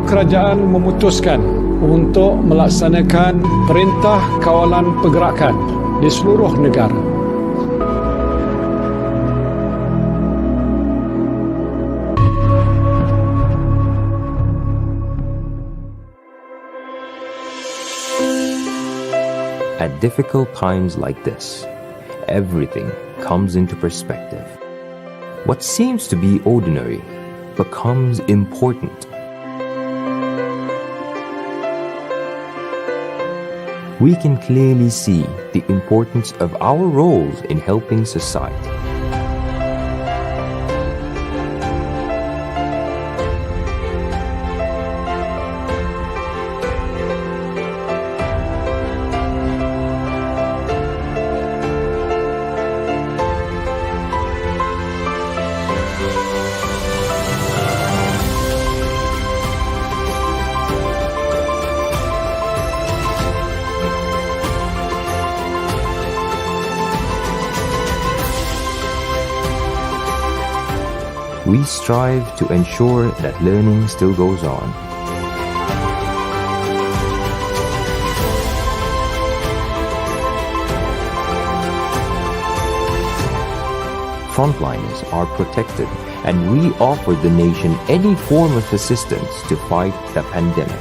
Kerajaan memutuskan untuk melaksanakan perintah kawalan pergerakan di seluruh negara. At difficult times like this, everything comes into perspective. What seems to be ordinary becomes important. We can clearly see the importance of our roles in helping society. We strive to ensure that learning still goes on. Frontliners are protected, and we offer the nation any form of assistance to fight the pandemic.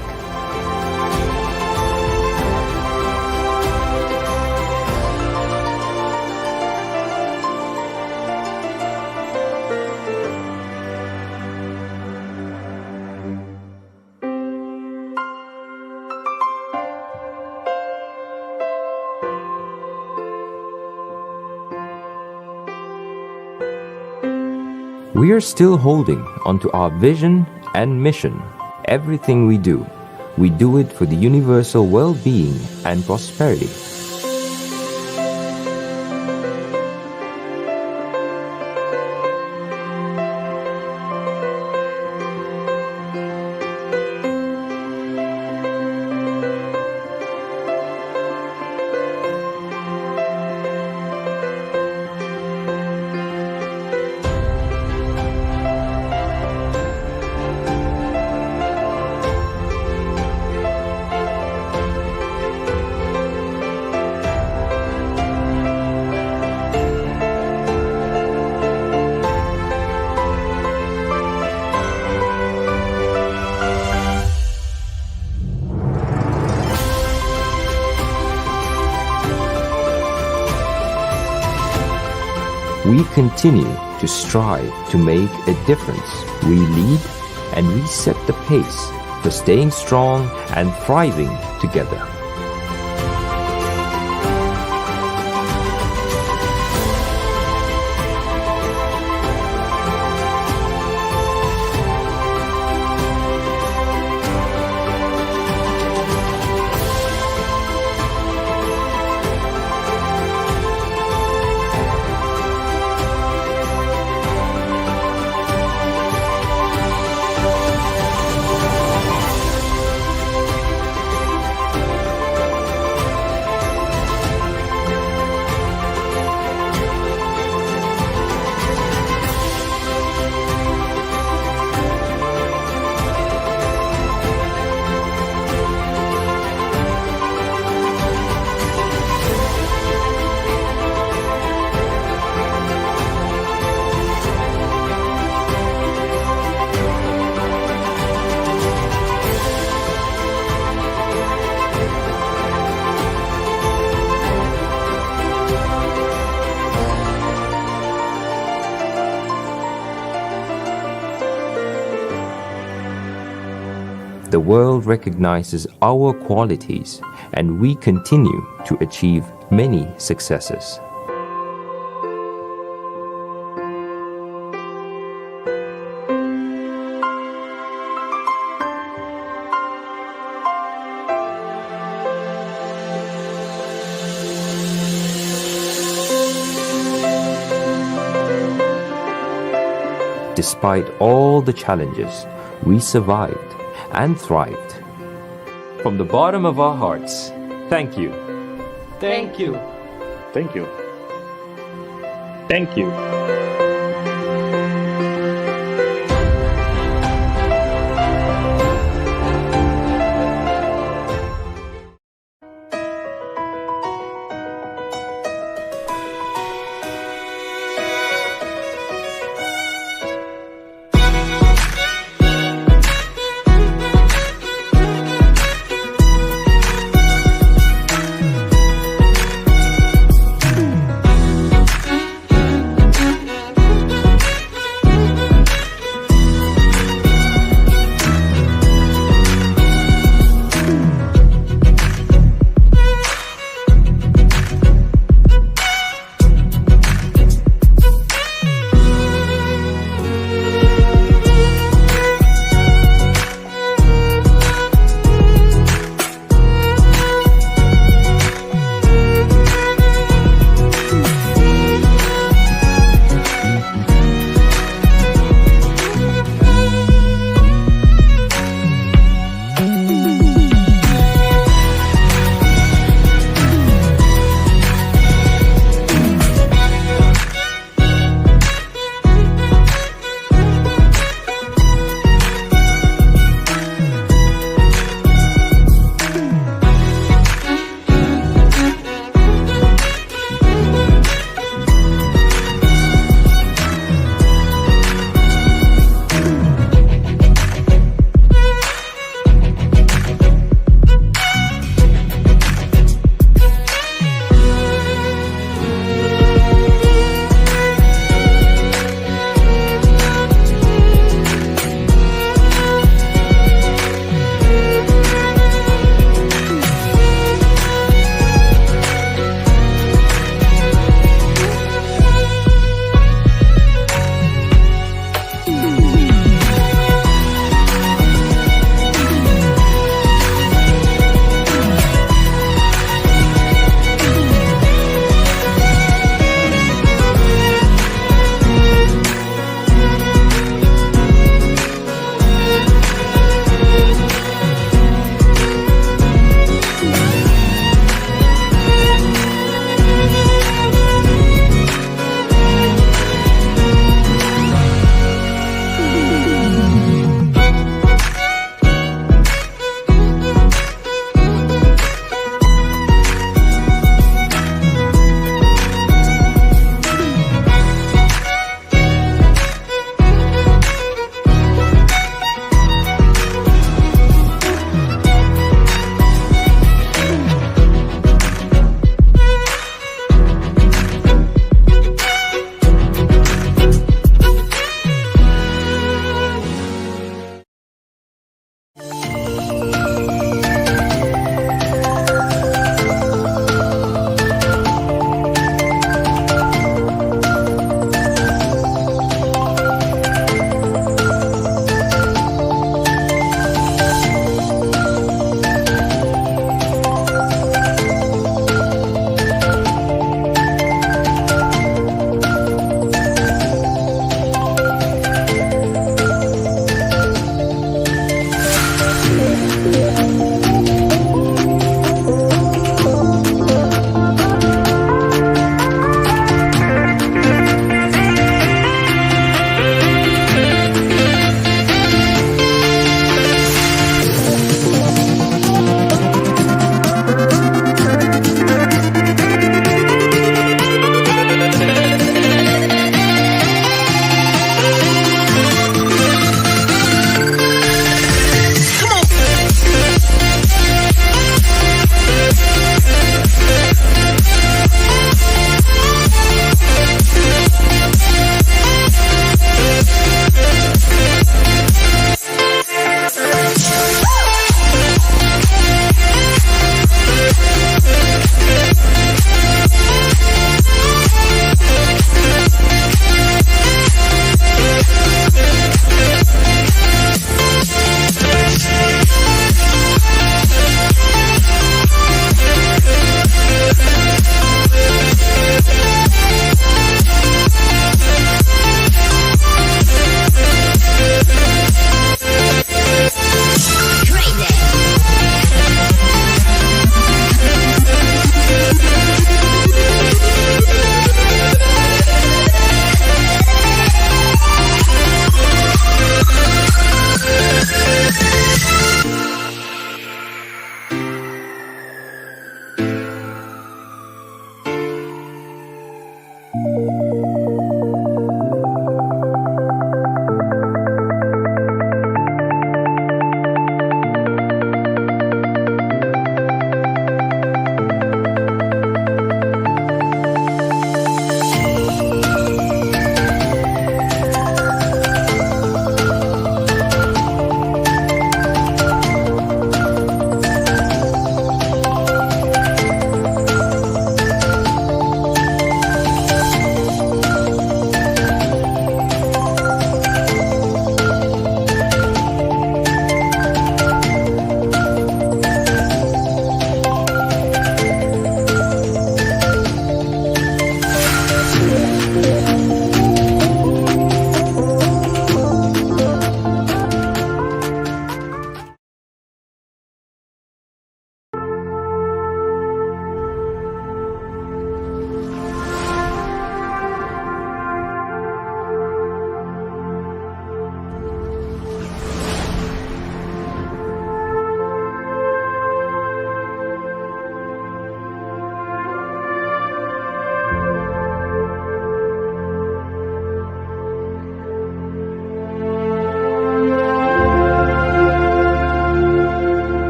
We are still holding onto our vision and mission. Everything we do it for the universal well-being and prosperity. We continue to strive to make a difference. We lead and we set the pace for staying strong and thriving together. The world recognizes our qualities, and we continue to achieve many successes. Despite all the challenges, we survived and thrived. From the bottom of our hearts, thank you. Thank you. Thank you. Thank you.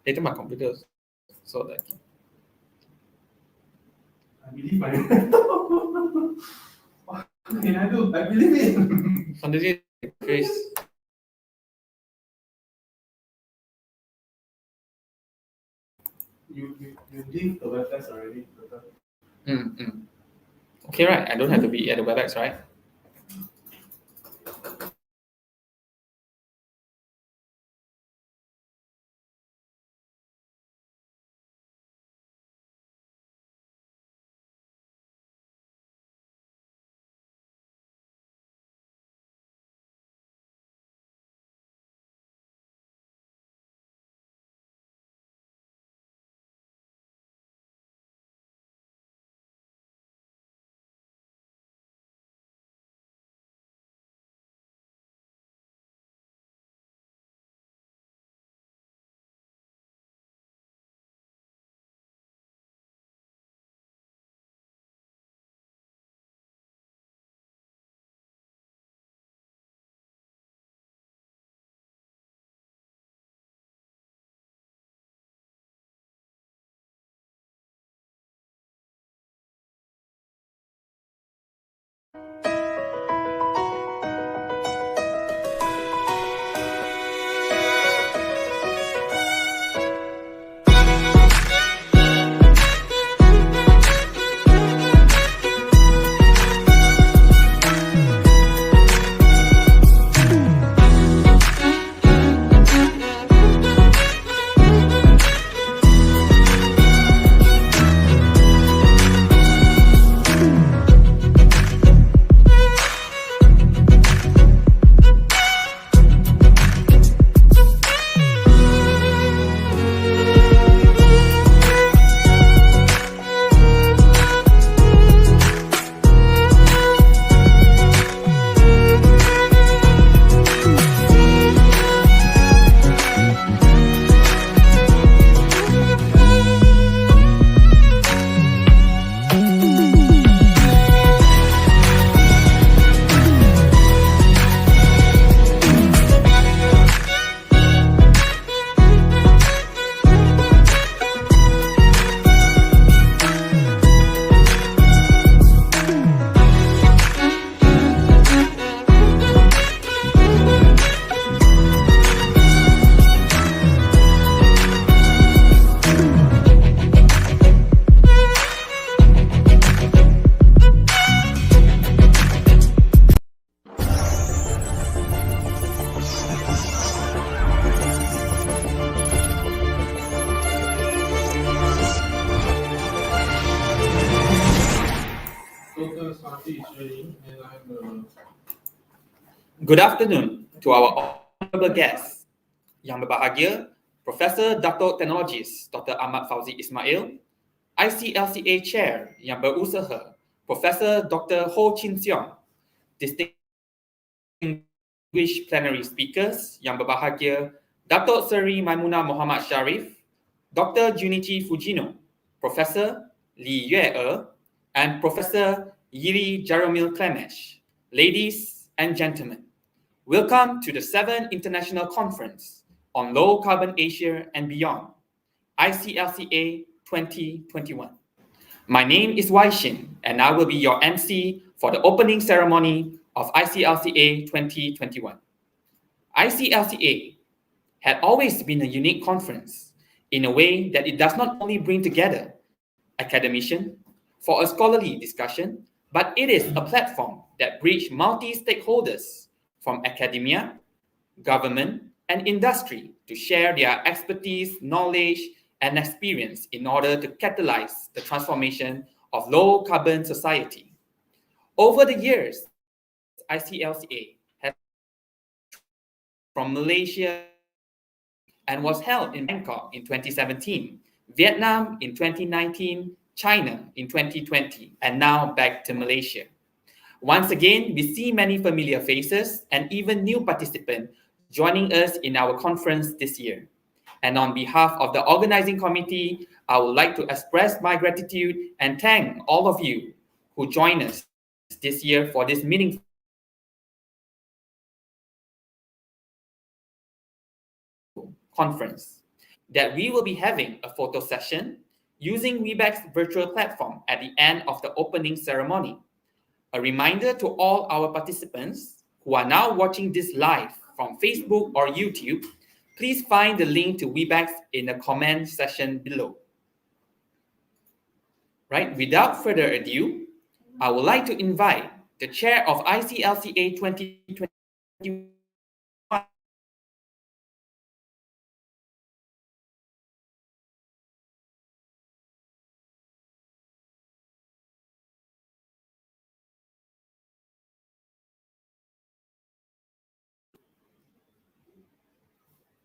data my computer so that I believe I What can I do? I believe it. continue increase. You leave the website already. Okay, right. I don't have to be at the WebEx, right? party is ready, and I'm Good afternoon to our honorable guests, Yang Berbahagia, Professor Dato Technologist Dr. Ahmad Fauzi Ismail, ICLCA Chair Yang Berusaha, Professor Dr. Ho Chin Siong, distinguished plenary speakers Yang Berbahagia, Dato Seri Maimunah Muhammad Sharif, Dr. Junichi Fujino, Professor Li Yue and Professor Yiri Jaromil Klemesh. Ladies and gentlemen, welcome to the 7th International Conference on Low Carbon Asia and Beyond, ICLCA 2021. My name is Wai Shin, and I will be your MC for the opening ceremony of ICLCA 2021. ICLCA had always been a unique conference in a way that it does not only bring together academicians for a scholarly discussion, but it is a platform that bridges multi-stakeholders from academia, government, and industry to share their expertise, knowledge, and experience in order to catalyze the transformation of low-carbon society. Over the years, ICLCA has from Malaysia and was held in Bangkok in 2017, Vietnam in 2019, China in 2020, and now back to Malaysia. Once again, we see many familiar faces and even new participants joining us in our conference this year. And on behalf of the organizing committee, I would like to express my gratitude and thank all of you who joined us this year for this meaningful conference. That we will be having a photo session using Webex virtual platform at the end of the opening ceremony. A reminder to all our participants who are now watching this live from Facebook or YouTube, please find the link to Webex in the comment section below. Right, without further ado, I would like to invite the chair of ICLCA 2021,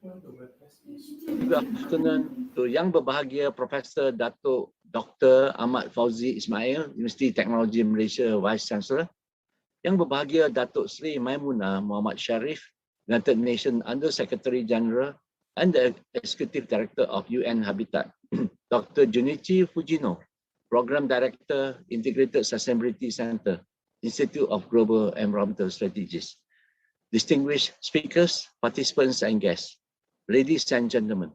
Good afternoon to Yang Berbahagia Professor Dato Dr. Ahmad Fauzi Ismail, University Technology Malaysia Vice Chancellor. Yang Berbahagia Dato Sri Maimunah Muhammad Sharif, United Nations Under Secretary General and the Executive Director of UN Habitat. Dr. Junichi Fujino, Program Director, Integrated Sustainability Center, Institute of Global Environmental Strategies. Distinguished speakers, participants and guests. Ladies and gentlemen,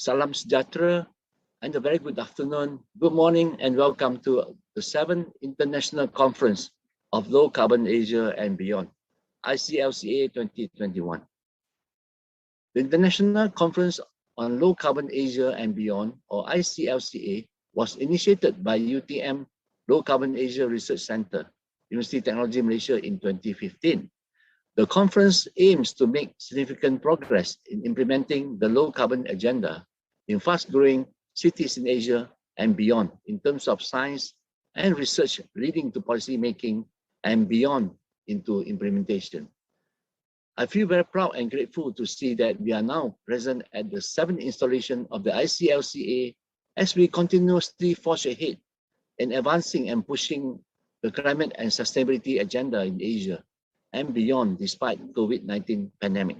salam sejahtera and a very good afternoon, good morning and welcome to the 7th International Conference of Low Carbon Asia and Beyond, ICLCA 2021. The International Conference on Low Carbon Asia and Beyond, or ICLCA, was initiated by UTM Low Carbon Asia Research Center, University Technology Malaysia in 2015. The conference aims to make significant progress in implementing the low-carbon agenda in fast-growing cities in Asia and beyond in terms of science and research leading to policy making and beyond into implementation. I feel very proud and grateful to see that we are now present at the 7th installation of the ICLCA as we continuously forge ahead in advancing and pushing the climate and sustainability agenda in Asia and beyond despite COVID-19 pandemic.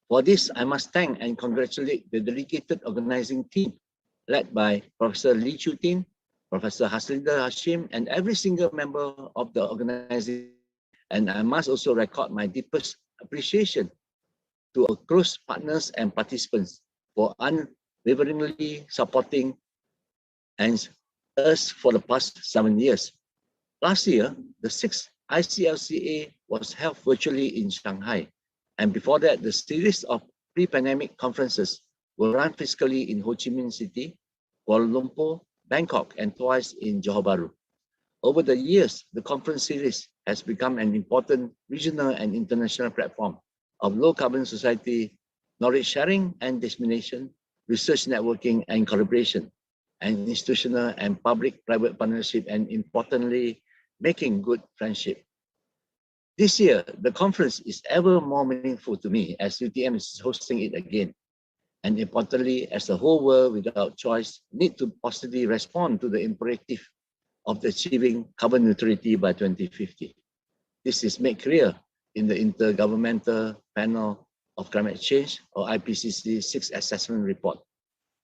For this, I must thank and congratulate the dedicated organizing team led by Professor Lee Chu Tin, Professor Haslinda Hashim, and every single member of the organizing. And I must also record my deepest appreciation to our close partners and participants for unwaveringly supporting us for the past 7 years. Last year, the 6th ICLCA was held virtually in Shanghai, and before that, the series of pre-pandemic conferences were run physically in Ho Chi Minh City, Kuala Lumpur, Bangkok, and twice in Johor Bahru. Over the years, the conference series has become an important regional and international platform of low-carbon society, knowledge sharing and dissemination, research networking and collaboration, and institutional and public-private partnership, and importantly, making good friendship. This year, the conference is ever more meaningful to me as UTM is hosting it again. And importantly, as the whole world without choice need to positively respond to the imperative of achieving carbon neutrality by 2050. This is made clear in the Intergovernmental Panel of Climate Change, or IPCC 6th Assessment Report.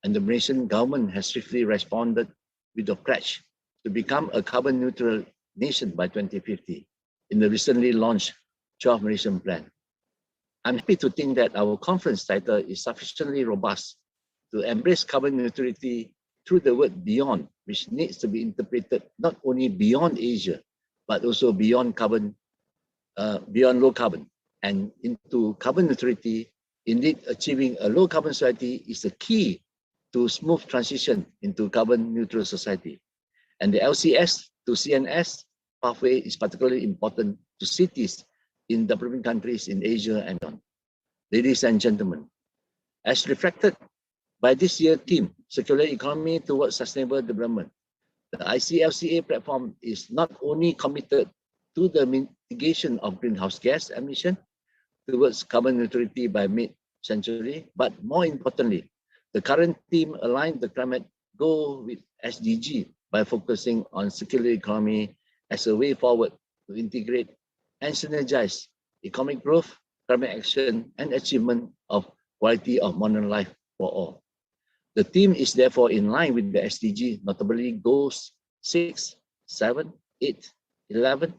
And the Malaysian government has swiftly responded with a pledge to become a carbon neutral nation by 2050 in the recently launched 12 Malaysian Plan. I'm happy to think that our conference title is sufficiently robust to embrace carbon neutrality through the word beyond, which needs to be interpreted not only beyond Asia, but also beyond low carbon and into carbon neutrality. Indeed, achieving a low carbon society is the key to smooth transition into carbon neutral society. And the LCS to CNS pathway is particularly important to cities in developing countries in Asia and beyond. Ladies and gentlemen, as reflected by this year's theme, Circular Economy Towards Sustainable Development, the ICLCA platform is not only committed to the mitigation of greenhouse gas emission towards carbon neutrality by mid-century, but more importantly, the current theme aligns the climate goal with SDG by focusing on circular economy as a way forward to integrate and synergize economic growth, climate action, and achievement of quality of modern life for all. The theme is therefore in line with the SDG, notably goals 6, 7, 8, 11,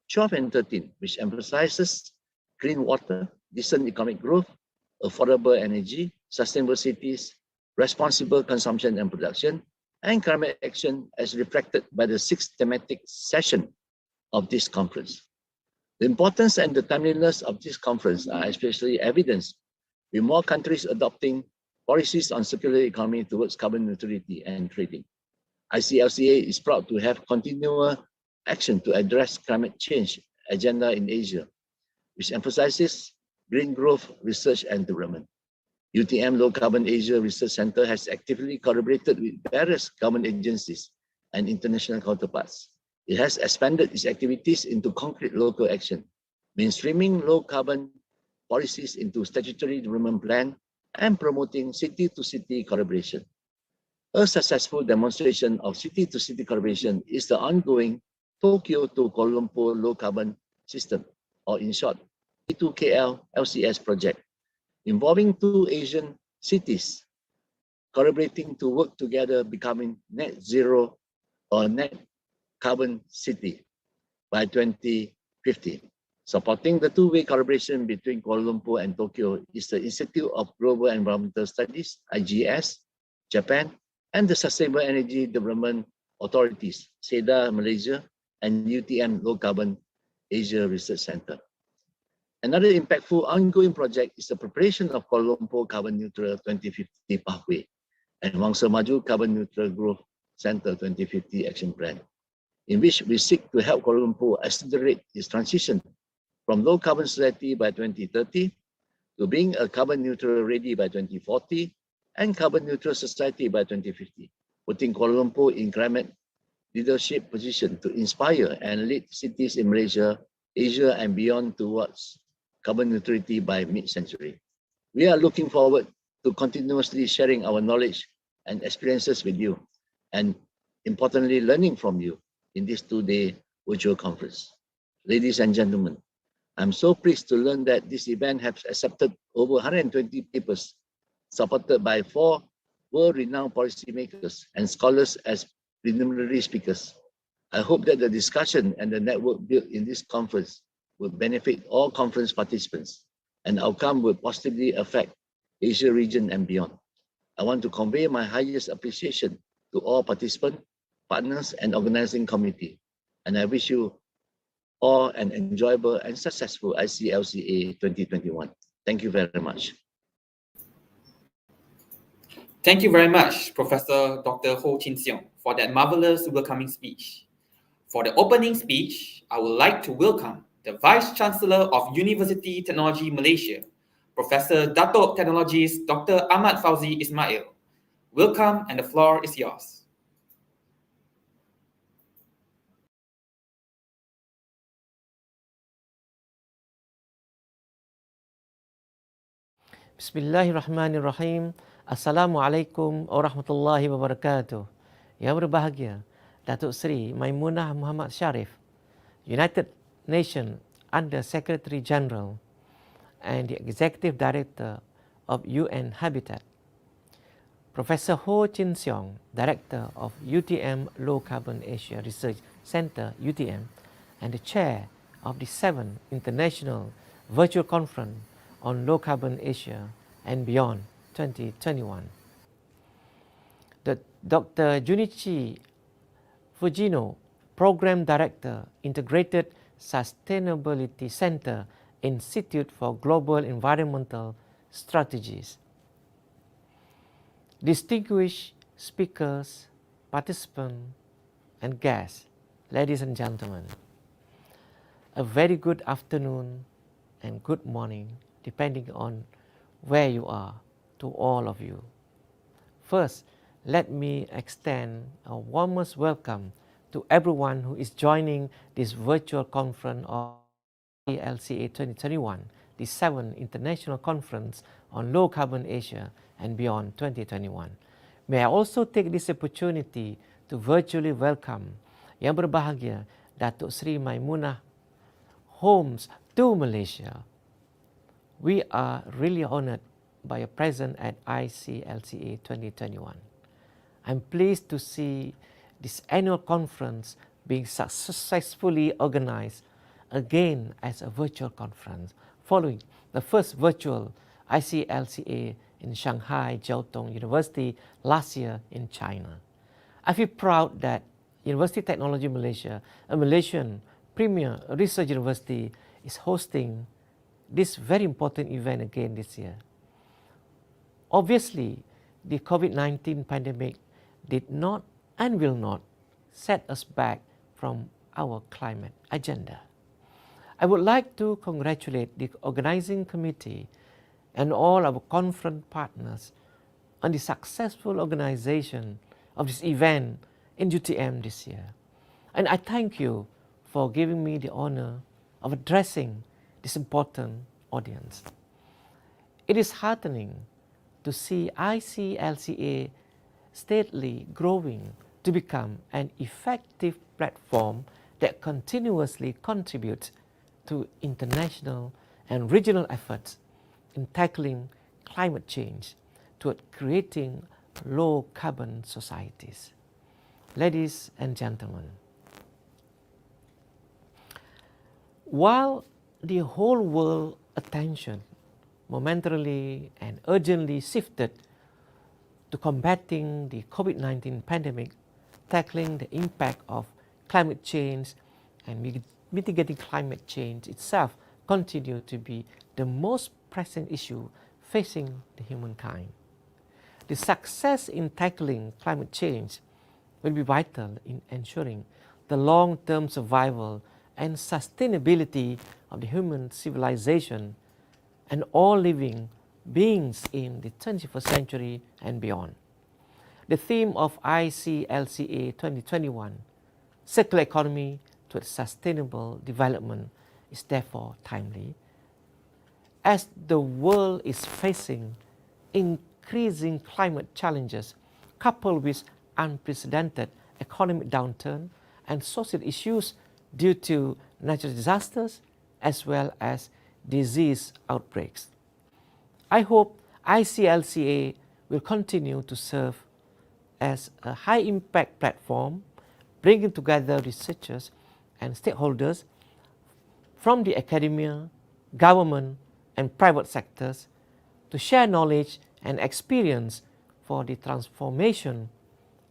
12, and 13, which emphasizes clean water, decent economic growth, affordable energy, sustainable cities, responsible consumption and production, and climate action as reflected by the 6th thematic session of this conference. The importance and the timeliness of this conference are especially evidenced with more countries adopting policies on circular economy towards carbon neutrality and trading. ICLCA is proud to have continual action to address climate change agenda in Asia, which emphasizes green growth, research, and development. UTM Low Carbon Asia Research Center has actively collaborated with various government agencies and international counterparts. It has expanded its activities into concrete local action, mainstreaming low carbon policies into statutory development plan and promoting city-to-city collaboration. A successful demonstration of city-to-city collaboration is the ongoing Tokyo to Kuala Lumpur Low Carbon System, or in short, T2KL LCS project, involving 2 Asian cities collaborating to work together, becoming net zero or net carbon city by 2050. Supporting the two-way collaboration between Kuala Lumpur and Tokyo is the Institute of Global Environmental Studies, IGS, Japan, and the Sustainable Energy Development Authorities, SEDA, Malaysia, and UTM Low Carbon Asia Research Center. Another impactful ongoing project is the preparation of Kuala Lumpur Carbon Neutral 2050 Pathway and Wangsa Maju Carbon Neutral Growth Center 2050 Action Plan, in which we seek to help Kuala Lumpur accelerate its transition from low carbon society by 2030 to being a carbon neutral ready by 2040 and carbon neutral society by 2050, putting Kuala Lumpur in climate leadership position to inspire and lead cities in Malaysia, Asia, and beyond towards carbon neutrality by mid-century. We are looking forward to continuously sharing our knowledge and experiences with you, and importantly, learning from you in this 2-day virtual conference. Ladies and gentlemen, I'm so pleased to learn that this event has accepted over 120 papers supported by 4 world-renowned policymakers and scholars as preliminary speakers. I hope that the discussion and the network built in this conference will benefit all conference participants and outcome will positively affect Asia region and beyond. I want to convey my highest appreciation to all participants, partners, and organizing committee. And I wish you all an enjoyable and successful ICLCA 2021. Thank you very much. Thank you very much, Professor Dr. Ho Chin Siong, for that marvelous welcoming speech. For the opening speech, I would like to welcome the Vice Chancellor of University Technology Malaysia, Professor Datuk Technologist Dr. Ahmad Fauzi Ismail. Welcome, and the floor is yours. Bismillahirrahmanirrahim. Assalamualaikum warahmatullahi wabarakatuh. Yang berbahagia, Datuk Seri Maimunah Muhammad Sharif, United Nations Under Secretary General and the Executive Director of UN Habitat, Professor Ho Chin Seong, Director of UTM Low Carbon Asia Research Center, UTM, and the Chair of the 7th International Virtual Conference on Low Carbon Asia and Beyond 2021. Dr. Junichi Fujino, Program Director, Integrated Sustainability Center, Institute for Global Environmental Strategies. Distinguished speakers, participants, and guests, ladies and gentlemen, a very good afternoon and good morning, depending on where you are, to all of you. First, let me extend a warmest welcome to everyone who is joining this virtual conference of ICLCA 2021, the 7th International Conference on Low Carbon Asia and Beyond 2021. May I also take this opportunity to virtually welcome Yang berbahagia Datuk Seri Maimunah Homes to Malaysia. We are really honored by your presence at ICLCA 2021. I'm pleased to see this annual conference being successfully organized again as a virtual conference, following the first virtual ICLCA in Shanghai Jiaotong University last year in China. I feel proud that University Technology Malaysia, a Malaysian premier research university, is hosting this very important event again this year. Obviously, the COVID-19 pandemic did not and will not set us back from our climate agenda. I would like to congratulate the organizing committee and all our conference partners on the successful organization of this event in UTM this year. And I thank you for giving me the honor of addressing this important audience. It is heartening to see ICLCA steadily growing to become an effective platform that continuously contributes to international and regional efforts in tackling climate change toward creating low carbon societies. Ladies and gentlemen, while the whole world attention momentarily and urgently shifted to combating the COVID-19 pandemic, tackling the impact of climate change and mitigating climate change itself continue to be the most pressing issue facing the humankind. The success in tackling climate change will be vital in ensuring the long-term survival and sustainability of the human civilization and all living beings in the 21st century and beyond. The theme of ICLCA 2021, Circular Economy to Sustainable Development, is therefore timely, as the world is facing increasing climate challenges coupled with unprecedented economic downturn and social issues due to natural disasters as well as disease outbreaks. I hope ICLCA will continue to serve as a high-impact platform, bringing together researchers and stakeholders from the academia, government, and private sectors to share knowledge and experience for the transformation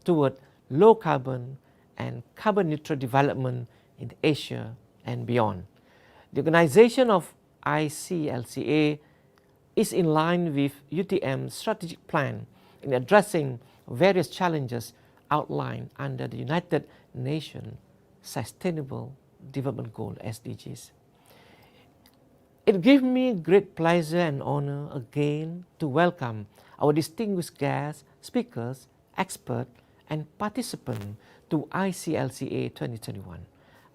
toward low carbon and carbon neutral development in Asia and beyond. The organization of ICLCA is in line with UTM's strategic plan in addressing various challenges outlined under the United Nations Sustainable Development Goal (SDGs). It gives me great pleasure and honor again to welcome our distinguished guests, speakers, experts, and participants to ICLCA 2021.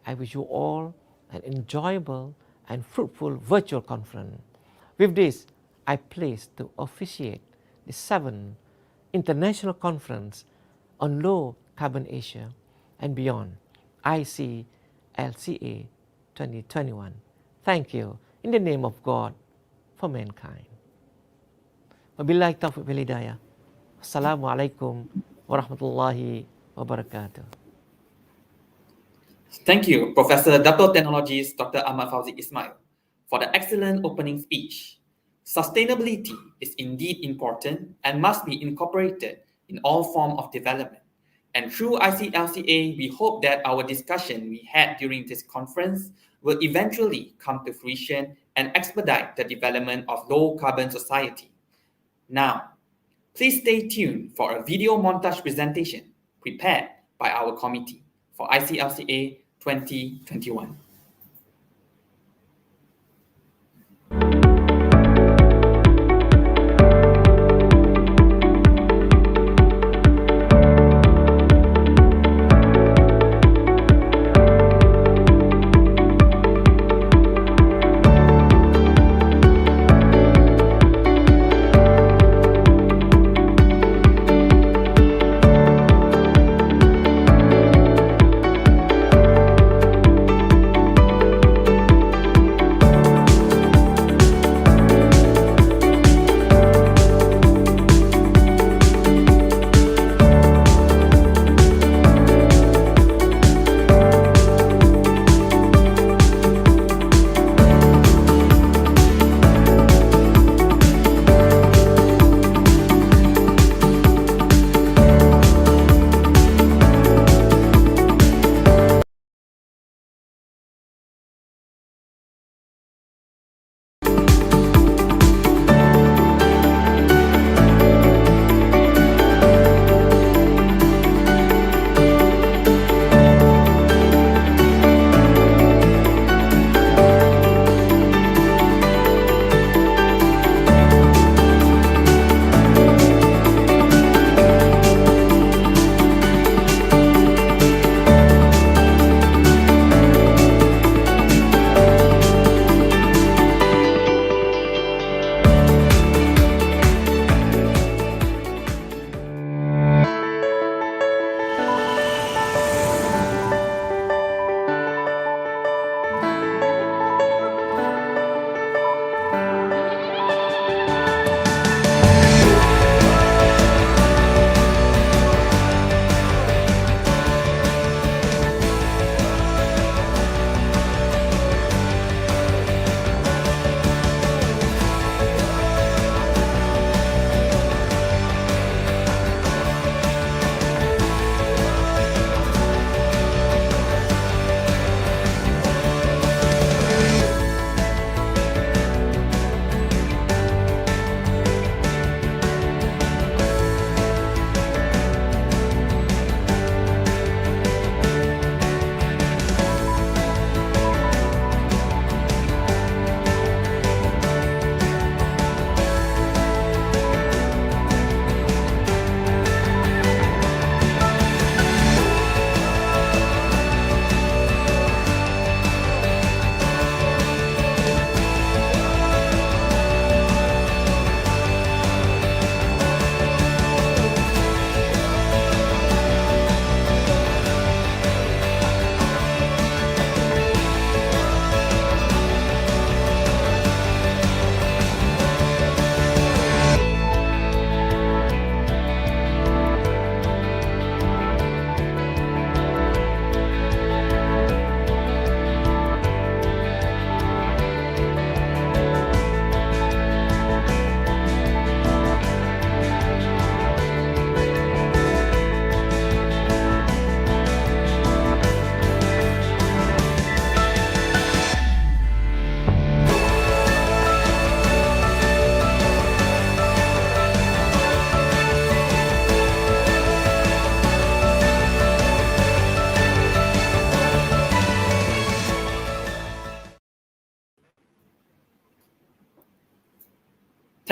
I wish you all an enjoyable and fruitful virtual conference. With this, I placed to officiate the 7th International Conference on Low Carbon Asia and Beyond, ICLCA 2021. Thank you in the name of God for mankind. Wabillahi taufiq wal hidayah. Assalamualaikum warahmatullahi wabarakatuh. Thank you, Professor Dato Technologies Dr. Ahmad Fauzi Ismail, for the excellent opening speech. Sustainability is indeed important and must be incorporated in all forms of development. And through ICLCA, we hope that our discussion we had during this conference will eventually come to fruition and expedite the development of low-carbon society. Now, please stay tuned for a video montage presentation prepared by our committee for ICLCA 2021.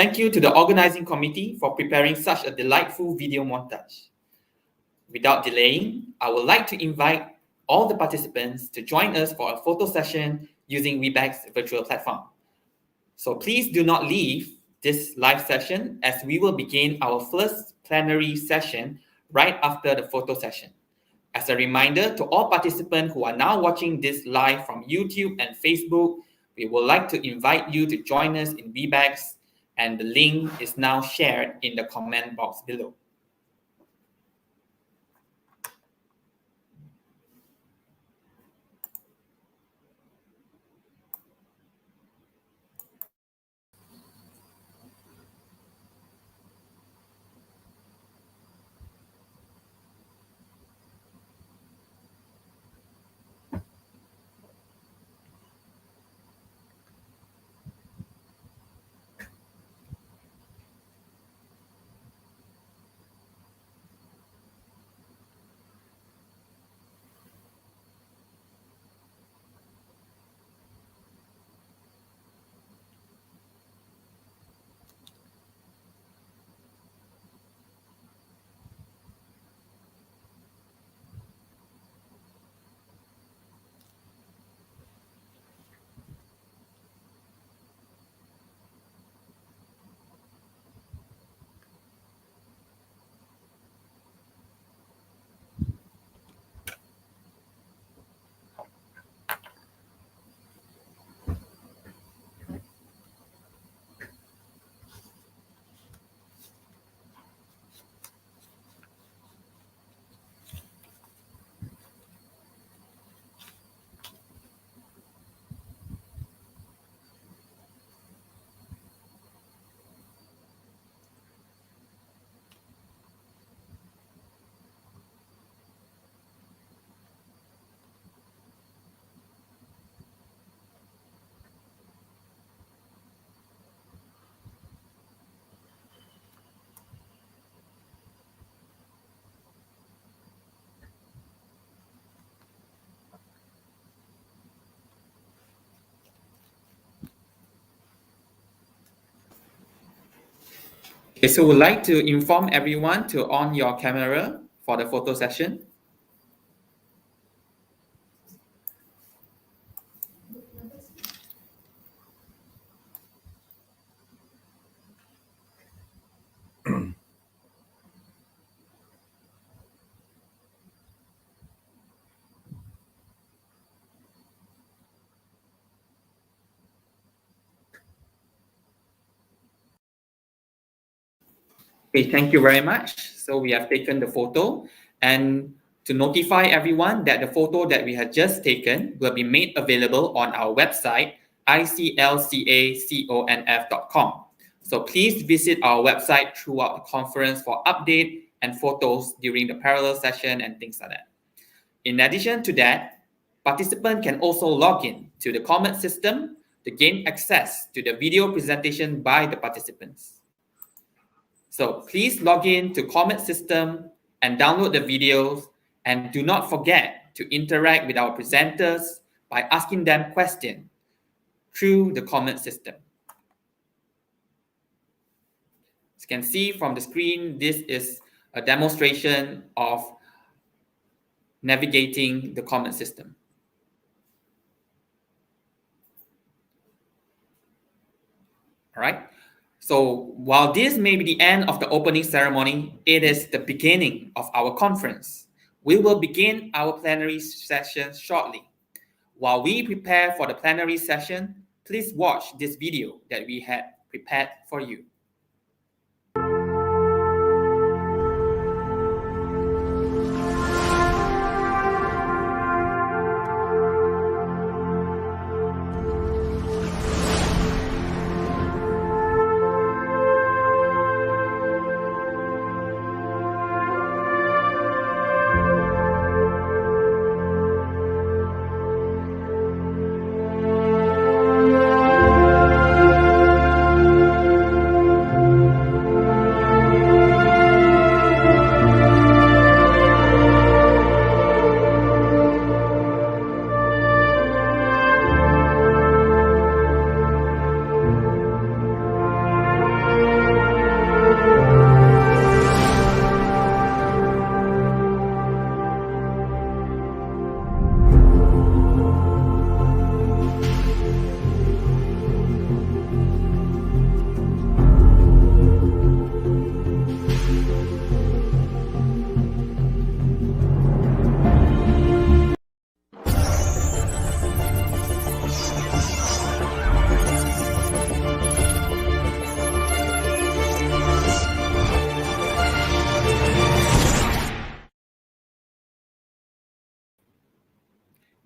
Thank you to the organizing committee for preparing such a delightful video montage. Without delaying, I would like to invite all the participants to join us for a photo session using Webex virtual platform. So please do not leave this live session as we will begin our first plenary session right after the photo session. As a reminder to all participants who are now watching this live from YouTube and Facebook, we would like to invite you to join us in Webex, and the link is now shared in the comment box below. Okay, so we'd like to inform everyone to on your camera for the photo session. Okay, thank you very much. So we have taken the photo, and to notify everyone that the photo that we had just taken will be made available on our website, ICLCA'21.com. So please visit our website throughout the conference for update and photos during the parallel session and things like that. In addition to that, participants can also log in to the comment system to gain access to the video presentation by the participants. So please log in to comment system and download the videos, and do not forget to interact with our presenters by asking them questions through the comment system. As you can see from the screen, this is a demonstration of navigating the comment system. All right. So while this may be the end of the opening ceremony, it is the beginning of our conference. We will begin our plenary session shortly. While we prepare for the plenary session, please watch this video that we had prepared for you.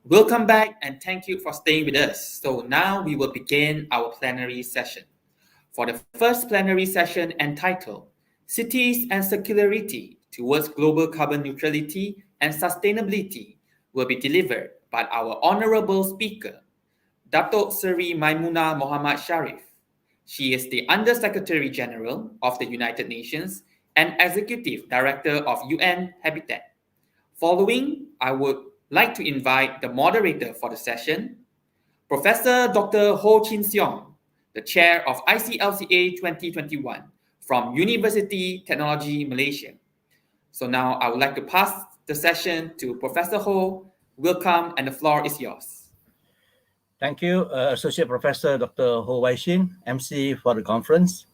Welcome back and thank you for staying with us. So now we will begin our plenary session. For the first plenary session entitled Cities and Circularity Towards Global Carbon Neutrality and Sustainability will be delivered by our honorable speaker, Datuk Seri Maimuna Muhammad Sharif. She is the Under-Secretary General of the United Nations and Executive Director of UN Habitat. Following, I would like to invite the moderator for the session, Professor Dr. Ho Chin Seong, the Chair of ICLCA 2021 from University Technology Malaysia. So now I would like to pass the session to Professor Ho. Welcome and the floor is yours. Thank you, Associate Professor Dr. Ho Wai Shin, MC for the conference.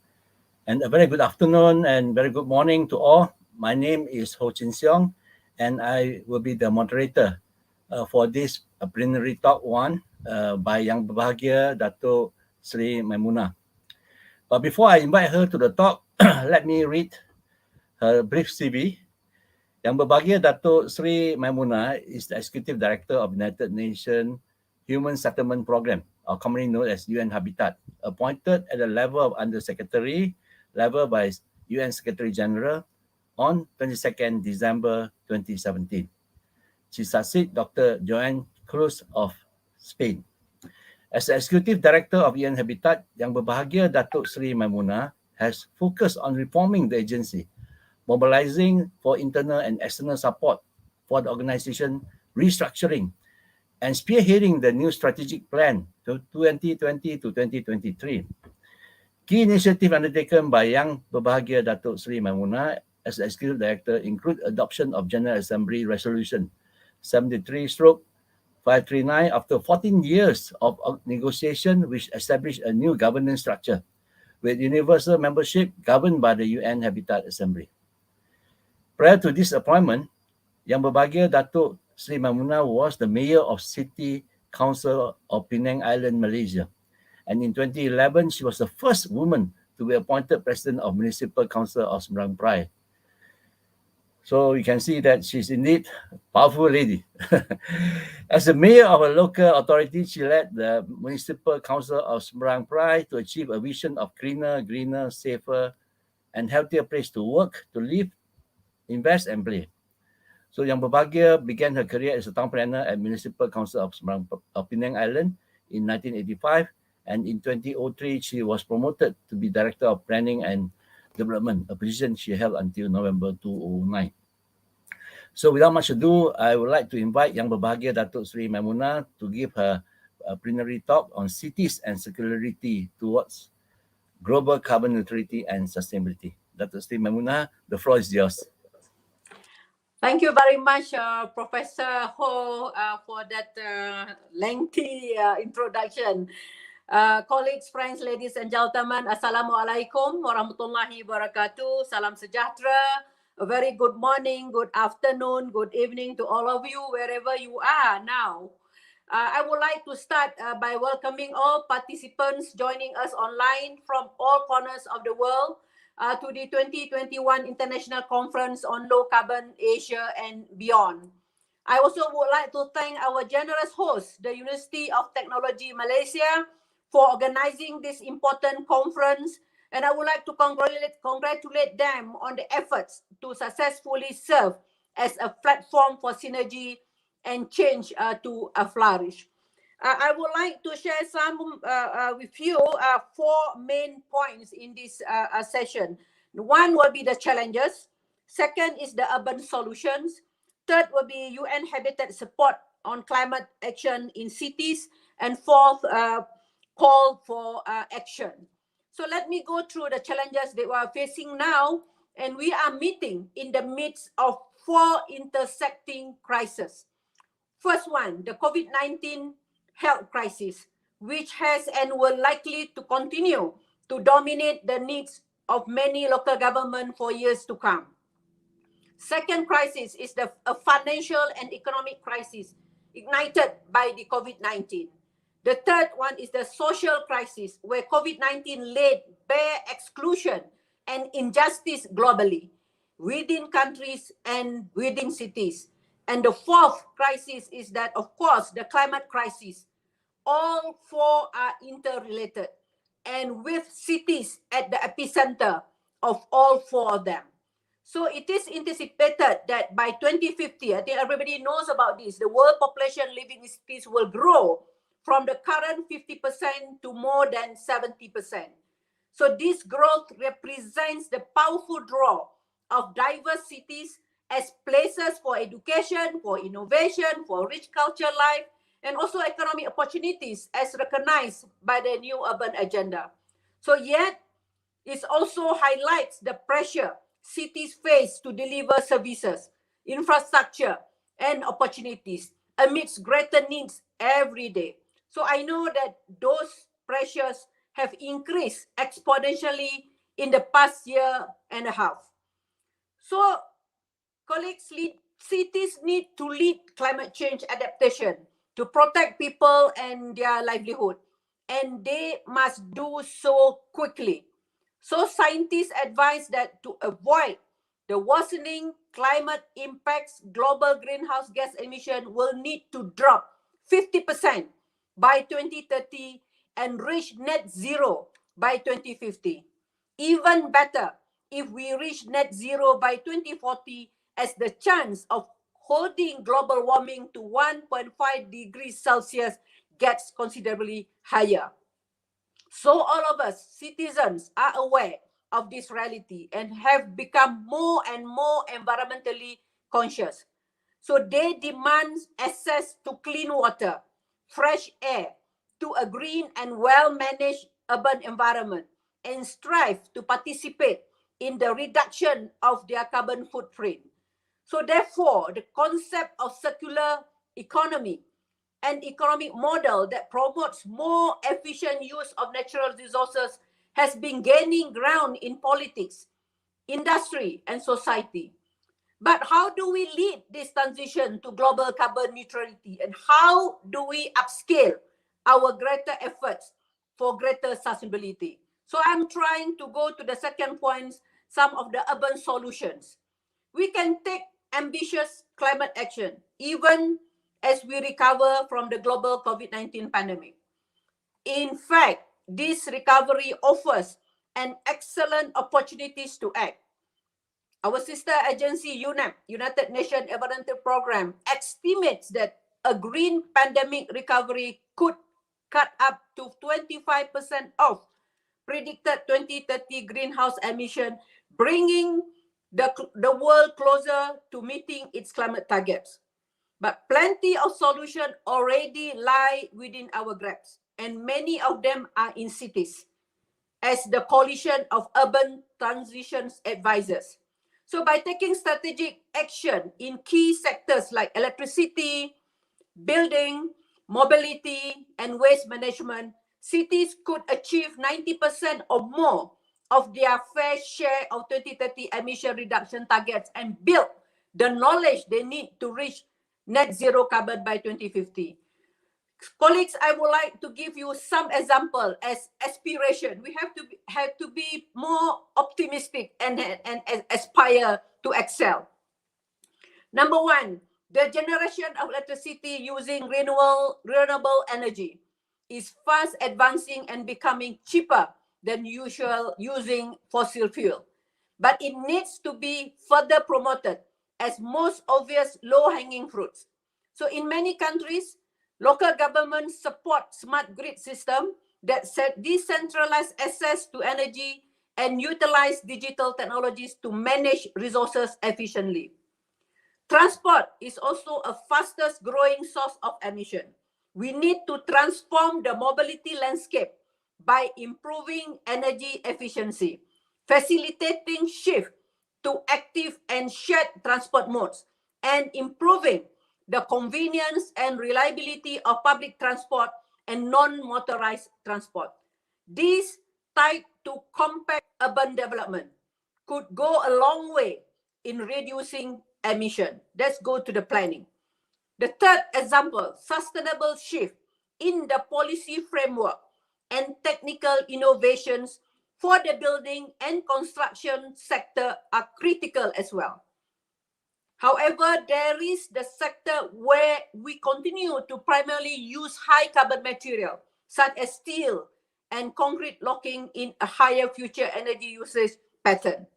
And a very good afternoon and very good morning to all. My name is Ho Chin Seong, and I will be the moderator for this plenary talk 1 by Yang Berbahagia Datuk Sri Maimuna. But before I invite her to the talk, let me read her brief CV. Yang Berbahagia Datuk Sri Maimuna is the Executive Director of United Nations Human Settlement Program, or commonly known as UN Habitat, appointed at the level of Under-Secretary level by UN Secretary General on 22nd December 2017. She succeeds Dr. Joan Cruz of Spain. As the Executive Director of UN Habitat, Yang Berbahagia Datuk Sri Maimuna has focused on reforming the agency, mobilizing for internal and external support for the organization restructuring, and spearheading the new strategic plan to 2020 to 2023. Key initiatives undertaken by Yang Berbahagia Datuk Sri Maimuna as the Executive Director include adoption of General Assembly Resolution 73/539 after 14 years of negotiation, which established a new governance structure with universal membership governed by the UN Habitat Assembly. Prior to this appointment, Yang Berbahagia Datuk Sri Maimuna was the Mayor of City Council of Penang Island, Malaysia. And in 2011, she was the first woman to be appointed President of Municipal Council of Sembrang Pride. So you can see that she's indeed a powerful lady. As the mayor of a local authority, she led the Municipal Council of Sembrang Pride to achieve a vision of cleaner, greener, safer, and healthier place to work, to live, invest, and play. So Yang Berbahagia began her career as a town planner at Municipal Council of Penang Island in 1985, and in 2003 she was promoted to be Director of Planning and Development, a position she held until November 2009. So without much ado, I would like to invite Yang Berbahagia Datuk Sri Maimuna to give her a plenary talk on cities and circularity towards global carbon neutrality and sustainability. Datuk Sri Maimuna, the floor is yours. Thank you very much, Professor Ho, for that lengthy introduction. Colleagues, friends, ladies and gentlemen, Assalamualaikum warahmatullahi wabarakatuh. Salam sejahtera. A very good morning, good afternoon, good evening to all of you, wherever you are now. I would like to start by welcoming all participants joining us online from all corners of the world to the 2021 International Conference on Low Carbon Asia and beyond. I also would like to thank our generous host, the University of Technology Malaysia, for organizing this important conference, and I would like to congratulate them on the efforts to successfully serve as a platform for synergy and change to flourish. I would like to share some with you 4 main points in this session. One will be the challenges. Second is the urban solutions. Third will be UN Habitat support on climate action in cities. And fourth, call for action. So let me go through the challenges that we are facing now. And we are meeting in the midst of 4 intersecting crises. First one, the COVID-19 health crisis, which has and will likely to continue to dominate the needs of many local governments for years to come. Second crisis is the financial and economic crisis ignited by the COVID-19. The third one is the social crisis, where COVID-19 laid bare exclusion and injustice globally, within countries and within cities. And the fourth crisis is that, of course, the climate crisis. All four are interrelated, and with cities at the epicenter of all four of them. So it is anticipated that by 2050, I think everybody knows about this, the world population living in cities will grow from the current 50% to more than 70%. So this growth represents the powerful draw of diverse cities as places for education, for innovation, for rich cultural life, and also economic opportunities as recognized by the new urban agenda. So yet, it also highlights the pressure cities face to deliver services, infrastructure, and opportunities amidst greater needs every day. So I know that those pressures have increased exponentially in the past year and a half. So colleagues, cities need to lead climate change adaptation to protect people and their livelihood, and they must do so quickly. So scientists advise that to avoid the worsening climate impacts, global greenhouse gas emission will need to drop 50% by 2030 and reach net zero by 2050. Even better, if we reach net zero by 2040, as the chance of holding global warming to 1.5 degrees Celsius gets considerably higher. So all of us, citizens, are aware of this reality and have become more and more environmentally conscious. So they demand access to clean water, fresh air, to a green and well-managed urban environment, and strive to participate in the reduction of their carbon footprint. So therefore, the concept of circular economy, an economic model that promotes more efficient use of natural resources, has been gaining ground in politics, industry, and society. But how do we lead this transition to global carbon neutrality, and how do we upscale our greater efforts for greater sustainability? So I'm trying to go to the second point, some of the urban solutions. We can take ambitious climate action even as we recover from the global COVID-19 pandemic. In fact, this recovery offers an excellent opportunities to act. Our sister agency, UNEP, United Nations Environmental Programme, estimates that a green pandemic recovery could cut up to 25% of predicted 2030 greenhouse emission, bringing the world closer to meeting its climate targets. But plenty of solutions already lie within our grasp, and many of them are in cities, as the Coalition of Urban Transitions advises. So by taking strategic action in key sectors like electricity, building, mobility, and waste management, cities could achieve 90% or more of their fair share of 2030 emission reduction targets and build the knowledge they need to reach net zero carbon by 2050. Colleagues, I would like to give you some example as aspiration. We have to be more optimistic and aspire to excel. Number one, the generation of electricity using renewable energy is fast advancing and becoming cheaper than usual using fossil fuel. But it needs to be further promoted as most obvious low-hanging fruits. So in many countries, local governments support smart grid system that set decentralized access to energy and utilize digital technologies to manage resources efficiently. Transport is also a fastest growing source of emission. We need to transform the mobility landscape by improving energy efficiency, facilitating shift to active and shared transport modes, and improving the convenience and reliability of public transport and non-motorized transport. These tied to compact urban development could go a long way in reducing emission. Let's go to the planning. The third example, sustainable shift in the policy framework and technical innovations for the building and construction sector are critical as well. However, there is the sector where we continue to primarily use high carbon material, such as steel and concrete, locking in a higher future energy usage pattern.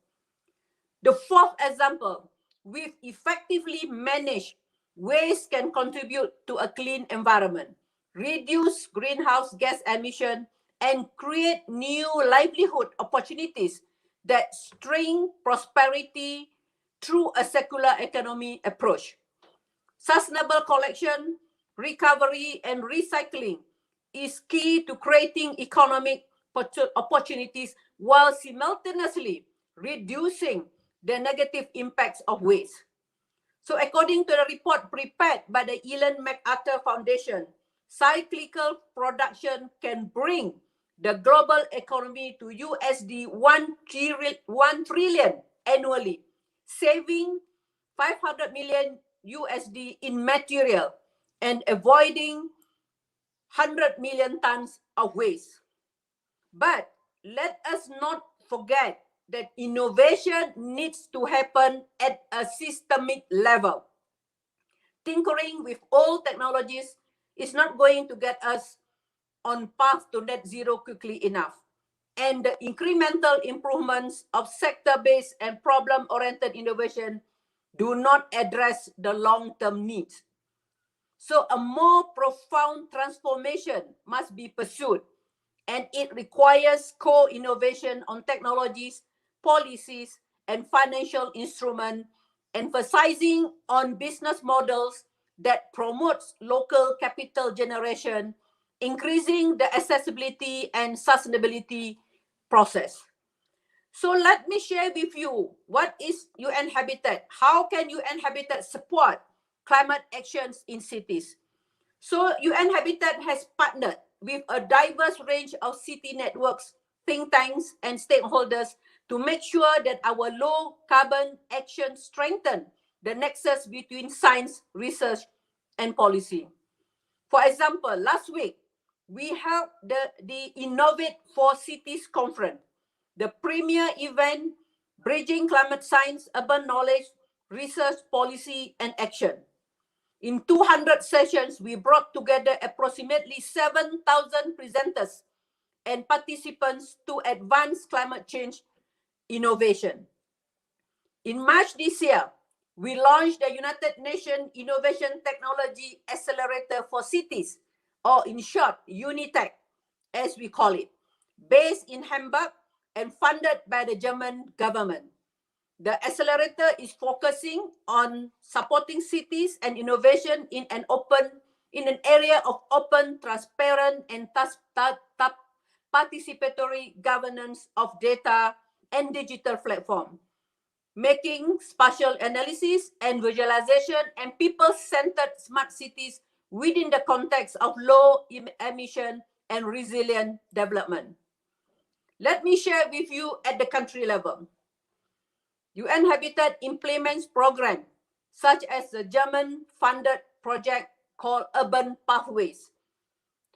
The fourth example, we've effectively managed waste can contribute to a clean environment, reduce greenhouse gas emission, and create new livelihood opportunities that string prosperity through a circular economy approach. Sustainable collection, recovery, and recycling is key to creating economic opportunities while simultaneously reducing the negative impacts of waste. So according to the report prepared by the Ellen MacArthur Foundation, cyclical production can bring the global economy to USD 1 trillion annually, saving 500 million USD in material and avoiding 100 million tons of waste. But let us not forget that innovation needs to happen at a systemic level. Tinkering with old technologies is not going to get us on path to net zero quickly enough. And the incremental improvements of sector-based and problem-oriented innovation do not address the long-term needs. So a more profound transformation must be pursued, and it requires co-innovation on technologies, policies, and financial instruments, emphasizing on business models that promotes local capital generation, increasing the accessibility and sustainability process. So let me share with you what is UN Habitat. How can UN Habitat support climate actions in cities? So UN Habitat has partnered with a diverse range of city networks, think tanks, and stakeholders to make sure that our low carbon actions strengthen the nexus between science, research, and policy. For example, last week, we held the Innovate for Cities conference, the premier event bridging climate science, urban knowledge, research, policy, and action. In 200 sessions, we brought together approximately 7,000 presenters and participants to advance climate change innovation. In March this year, we launched the United Nations Innovation Technology Accelerator for Cities, or in short, UNITEC, as we call it, based in Hamburg and funded by the German government. The accelerator is focusing on supporting cities and innovation in an area of open, transparent, and participatory governance of data and digital platform, making spatial analysis and visualization and people-centered smart cities within the context of low emission and resilient development. Let me share with you at the country level. UN Habitat implements programs such as the German-funded project called Urban Pathways.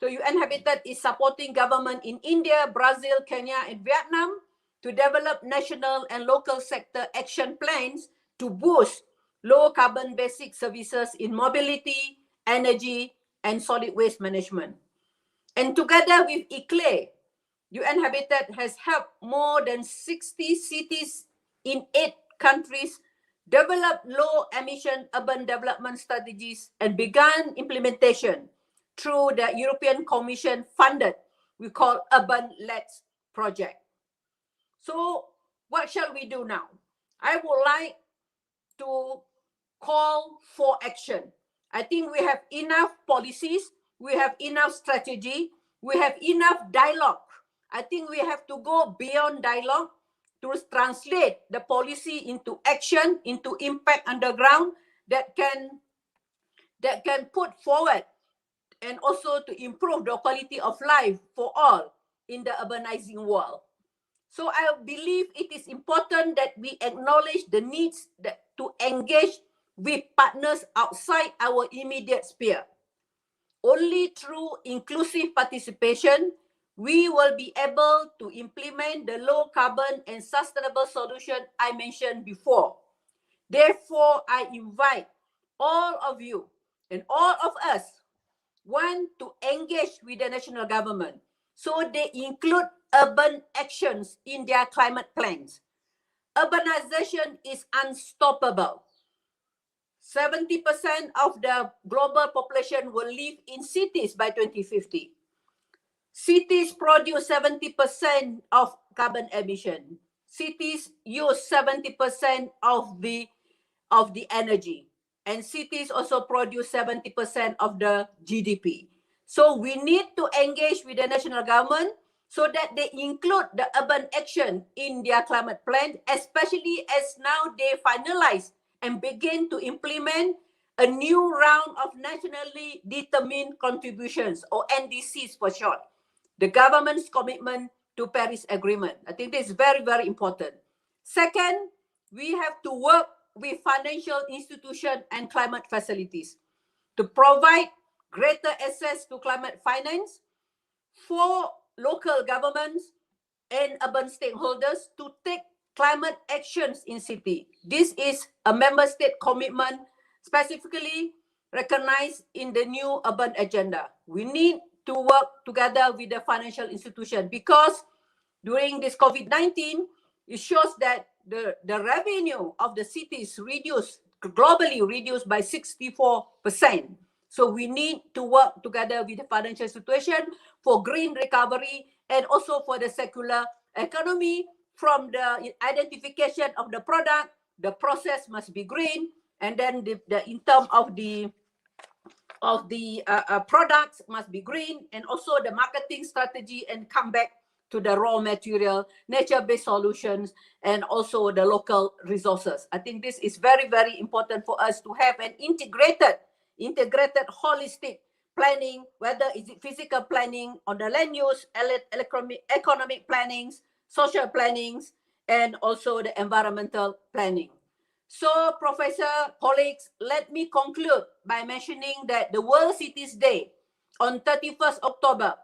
So UN Habitat is supporting government in India, Brazil, Kenya, and Vietnam to develop national and local sector action plans to boost low-carbon basic services in mobility, energy, and solid waste management. And together with ICLCA', UN Habitat has helped more than 60 cities in 8 countries develop low-emission urban development strategies and began implementation through the European Commission funded, we call Urban-led project. So what shall we do now? I would like to call for action. I think we have enough policies, we have enough strategy, we have enough dialogue. I think we have to go beyond dialogue to translate the policy into action, into impact on the ground that can put forward and also to improve the quality of life for all in the urbanizing world. So I believe it is important that we acknowledge the needs to engage with partners outside our immediate sphere. Only through inclusive participation, we will be able to implement the low carbon and sustainable solution I mentioned before. Therefore, I invite all of you and all of us want to engage with the national government so they include urban actions in their climate plans. Urbanization is unstoppable. 70% of the global population will live in cities by 2050. Cities produce 70% of carbon emission. Cities use 70% of the energy. And cities also produce 70% of the GDP. So we need to engage with the national government so that they include the urban action in their climate plan, especially as now they finalize and begin to implement a new round of nationally determined contributions, or NDCs for short. The government's commitment to Paris Agreement. I think this is very, very important. Second, we have to work with financial institutions and climate facilities to provide greater access to climate finance for local governments and urban stakeholders to take climate actions in city. This is a member state commitment specifically recognized in the new urban agenda. We need to work together with the financial institution because during this COVID-19, it shows that the revenue of the cities globally reduced by 64%. So we need to work together with the financial institution for green recovery and also for the circular economy. From the identification of the product, the process must be green, and then in terms of the products must be green, and also the marketing strategy, and come back to the raw material, nature-based solutions, and also the local resources. I think this is very, very important for us to have an integrated, holistic planning, whether it's physical planning on the land use, economic plannings, social plannings, and also the environmental planning. So, Professor, colleagues, let me conclude by mentioning that the World Cities Day on 31st October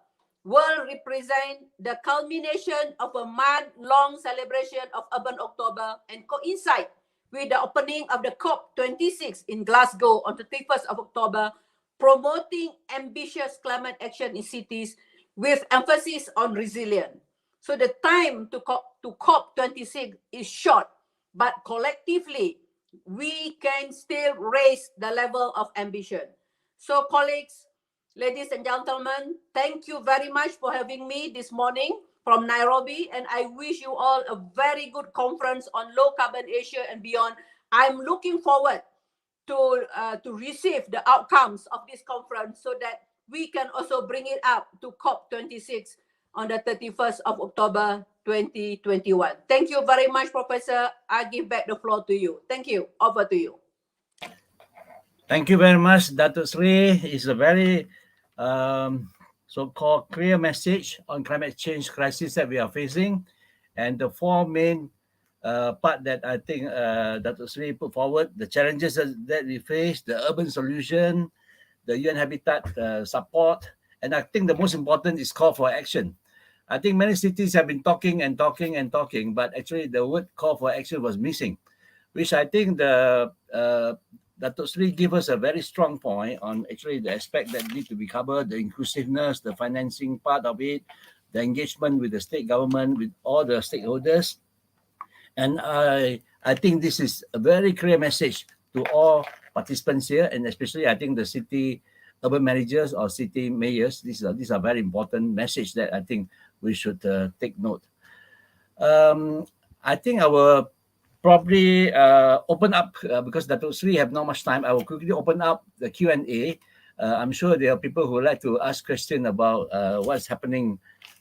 will represent the culmination of a month-long celebration of Urban October and coincide with the opening of the COP26 in Glasgow on the 31st of October, promoting ambitious climate action in cities with emphasis on resilience. So the time to COP26 is short, but collectively, we can still raise the level of ambition. So colleagues, ladies and gentlemen, thank you very much for having me this morning from Nairobi, and I wish you all a very good conference on low carbon Asia and beyond. I'm looking forward to receive the outcomes of this conference so that we can also bring it up to COP26 on the 31st of October 2021. Thank you very much, Professor. I give back the floor to you. Thank you. Over to you. Thank you very much, Datuk Sri. It's a very so-called clear message on climate change crisis that we are facing. And the four main part that I think Datuk Sri put forward, the challenges that we face, the urban solution, the UN Habitat support, and I think the most important is call for action. I think many cities have been talking, but actually the word call for action was missing, which I think the Datuk Sri gave us a very strong point on actually the aspect that need to be covered, the inclusiveness, the financing part of it, the engagement with the state government, with all the stakeholders. And I think this is a very clear message to all participants here, and especially I think the city urban managers or city mayors. These are very important message that I think we should take note. I think I will probably open up because Datuk Sri have not much time. I will quickly open up the Q&A. I'm sure there are people who would like to ask questions about what's happening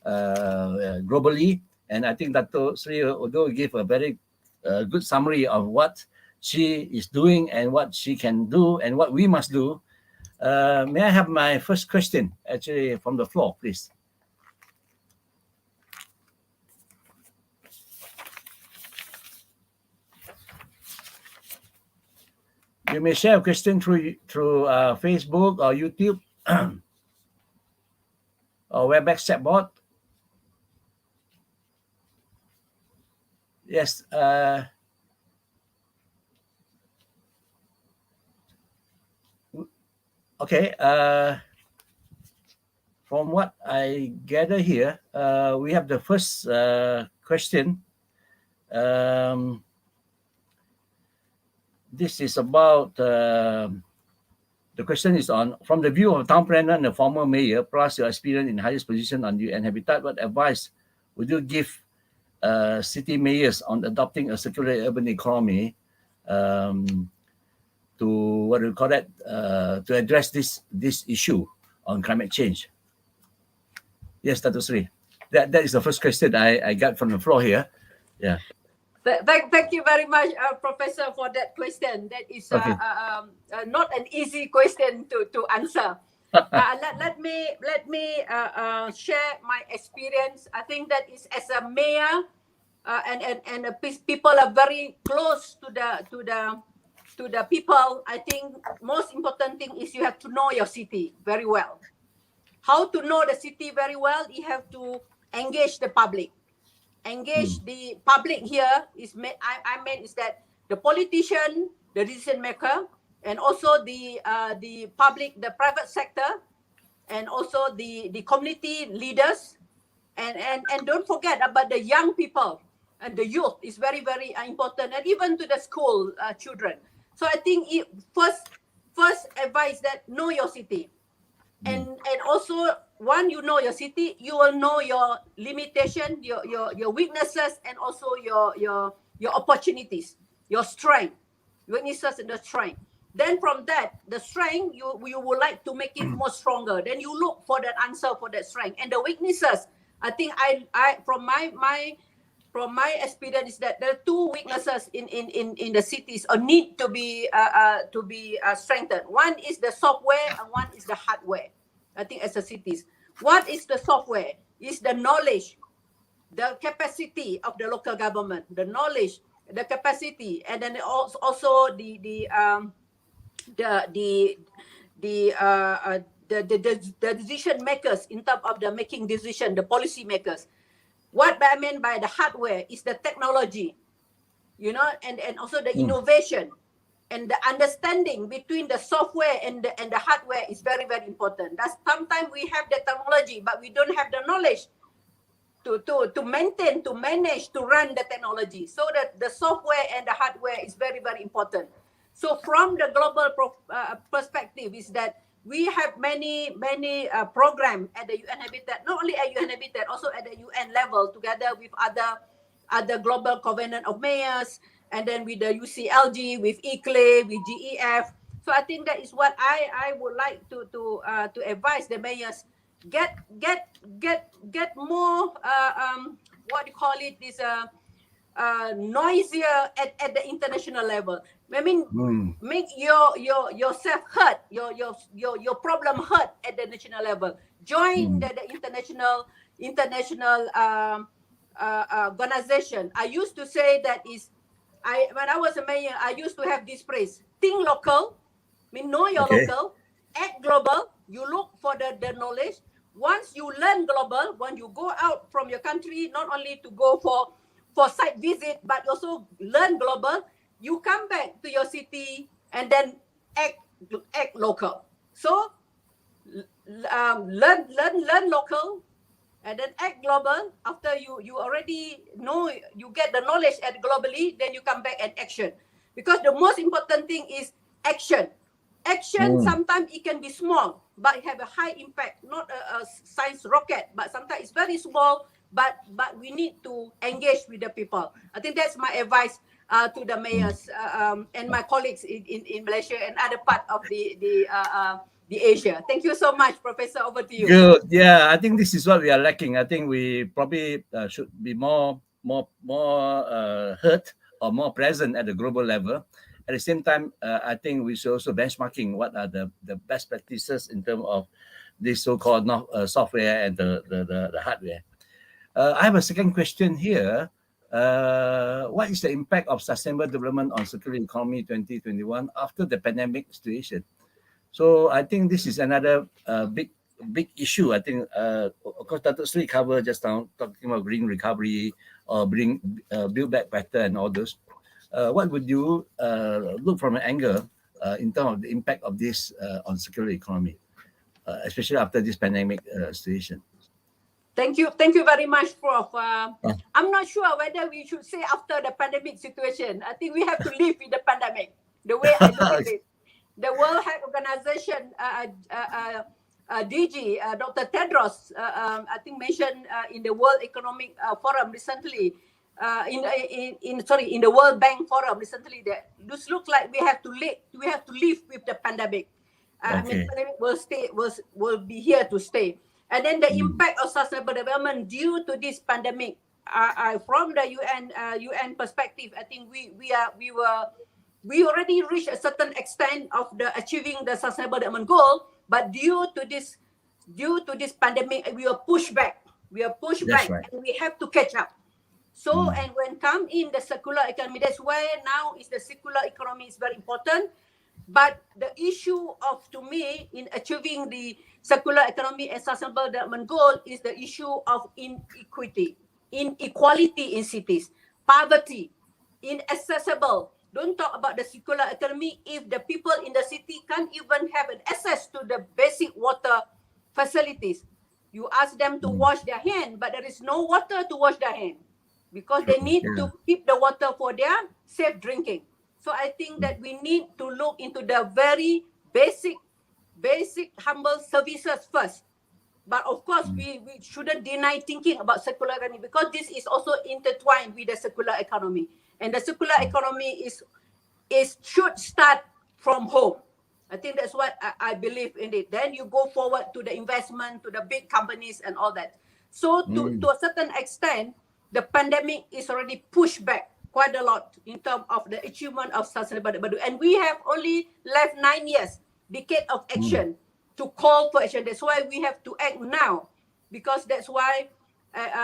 globally. And I think Datuk Sri, although give a very good summary of what she is doing and what she can do and what we must do, may I have my first question actually from the floor, please? You may share a question through Facebook or YouTube or WebEx chatbot. Yes. Okay. From what I gather here, we have the first question. This is about the question is on, from the view of a town planner and a former mayor, plus your experience in highest position on UN Habitat, what advice would you give city mayors on adopting a circular urban economy to, what do you call that, to address this issue on climate change? Yes, Dato' Sri. That is the first question I got from the floor here. Yeah. Thank you very much, Professor, for that question. That is Okay. not an easy question to answer. Let me share my experience. I think that is, as a mayor, and people are very close to the people. I think most important thing is you have to know your city very well. How to know the city very well? You have to engage the public. Engage the public here is I mean is that the politician, the decision maker, and also the public, the private sector, and also the community leaders, and don't forget about the young people and the youth is very important, and even to the school children. So I think first advice that know your city. And also, when you know your city, you will know your limitation, your weaknesses, and also your opportunities, your strength, weaknesses and the strength. Then from that, the strength you would like to make it more stronger. Then you look for that answer for that strength. And the weaknesses, I think I from my experience is that there are two weaknesses in the cities or need to be strengthened. One is the software and one is the hardware. I think as a cities, what is the software? Is the knowledge, the capacity of the local government, the knowledge, the capacity, and then also the decision makers in terms of the making decision, the policy makers. What I mean by the hardware is the technology, and also the innovation and the understanding between the software and the hardware is very important. That's sometimes we have the technology, but we don't have the knowledge to maintain, to manage, to run the technology. So that the software and the hardware is very important. So from the global perspective is that we have many programs at the UN Habitat, not only at UN Habitat, also at the UN level, together with other global covenant of mayors, and then with the ICLG, with ICLA, with GEF. So I think that is what I would like to advise the mayors. Get more what you call it, this noisier at the international level. I mean, make yourself heard, your problem heard at the national level. Join the international organization. I used to say that is, when I was a mayor, I used to have this phrase: think local, know your local, act global. You look for the knowledge. Once you learn global, when you go out from your country, not only to go for site visit, but also learn global, you come back to your city and then act local. So learn local and then act global. After you already know, you get the knowledge at globally, then you come back and action. Because the most important thing is action. Sometimes it can be small, but have a high impact, not a science rocket, but sometimes it's very small, but we need to engage with the people. I think that's my advice to the mayors and my colleagues in Malaysia and other part of the Asia. Thank you so much, Professor. Over to you. Good. Yeah, I think this is what we are lacking. I think we probably should be more heard or more present at the global level. At the same time, I think we should also benchmarking what are the best practices in terms of this so-called software and the hardware. I have a second question here. What is the impact of sustainable development on circular economy 2021 after the pandemic situation? So I think this is another big issue. I think, of course, Dato' Sri covered just now, talking about green recovery or build back better and all those. What would you look from an angle in terms of the impact of this on circular economy, especially after this pandemic situation. Thank you very much, Prof. I'm not sure whether we should say after the pandemic situation. I think we have to live with the pandemic. The way I look at it, the World Health Organization DG Dr. Tedros, I think mentioned in the World Economic Forum recently, in the World Bank Forum recently, that this looks like we have to live with the pandemic. I mean, pandemic will be here to stay. And then the impact of sustainable development due to this pandemic, from the UN perspective, I think we already reached a certain extent of the achieving the sustainable development goal, but due to this pandemic, we are pushed back. Right. And we have to catch up. So, and when come in the circular economy, that's why now is the circular economy is very important. But the issue of, to me, in achieving the circular economy and sustainable development goal is the issue of inequality in cities, poverty, inaccessible. Don't talk about the circular economy if the people in the city can't even have an access to the basic water facilities. You ask them to wash their hand, but there is no water to wash their hand because they need to keep the water for their safe drinking. So I think that we need to look into the very basic humble services first. But of course, we shouldn't deny thinking about circular economy because this is also intertwined with the circular economy. And the circular economy should start from home. I think that's what I believe in it. Then you go forward to the investment, to the big companies and all that. So to a certain extent, the pandemic is already pushed back quite a lot in terms of the achievement of sustainable development. And we have only left 9 years, decade of action to call for action. That's why we have to act now, because that's why,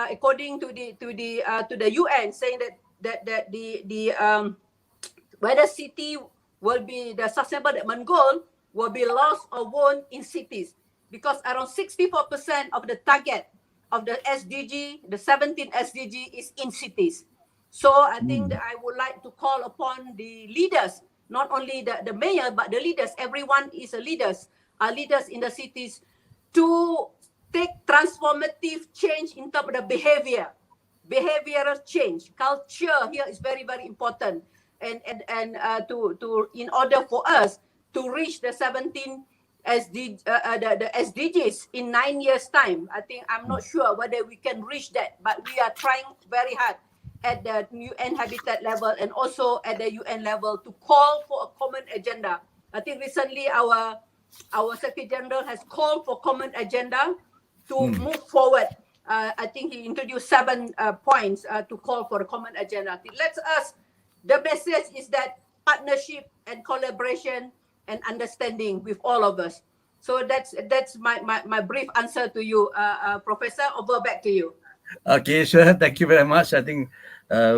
according to the UN, saying that the whether city will be the sustainable development goal will be lost or won in cities, because around 64% of the target of the SDG, the 17 SDG, is in cities. So I think that I would like to call upon the leaders, not only the mayor, but the leaders. Everyone is a leaders in the cities, to take transformative change in terms of the behavioral change. Culture here is very, very important. And to in order for us to reach the 17 the SDGs in 9 years time, I think I'm not sure whether we can reach that, but we are trying very hard at the UN Habitat level and also at the UN level to call for a common agenda. I think recently our Secretary General has called for common agenda to move forward. I think he introduced 7 points to call for a common agenda. I think the message is that partnership and collaboration and understanding with all of us. So that's my brief answer to you, Professor. Over back to you. Okay, sure. Thank you very much. I think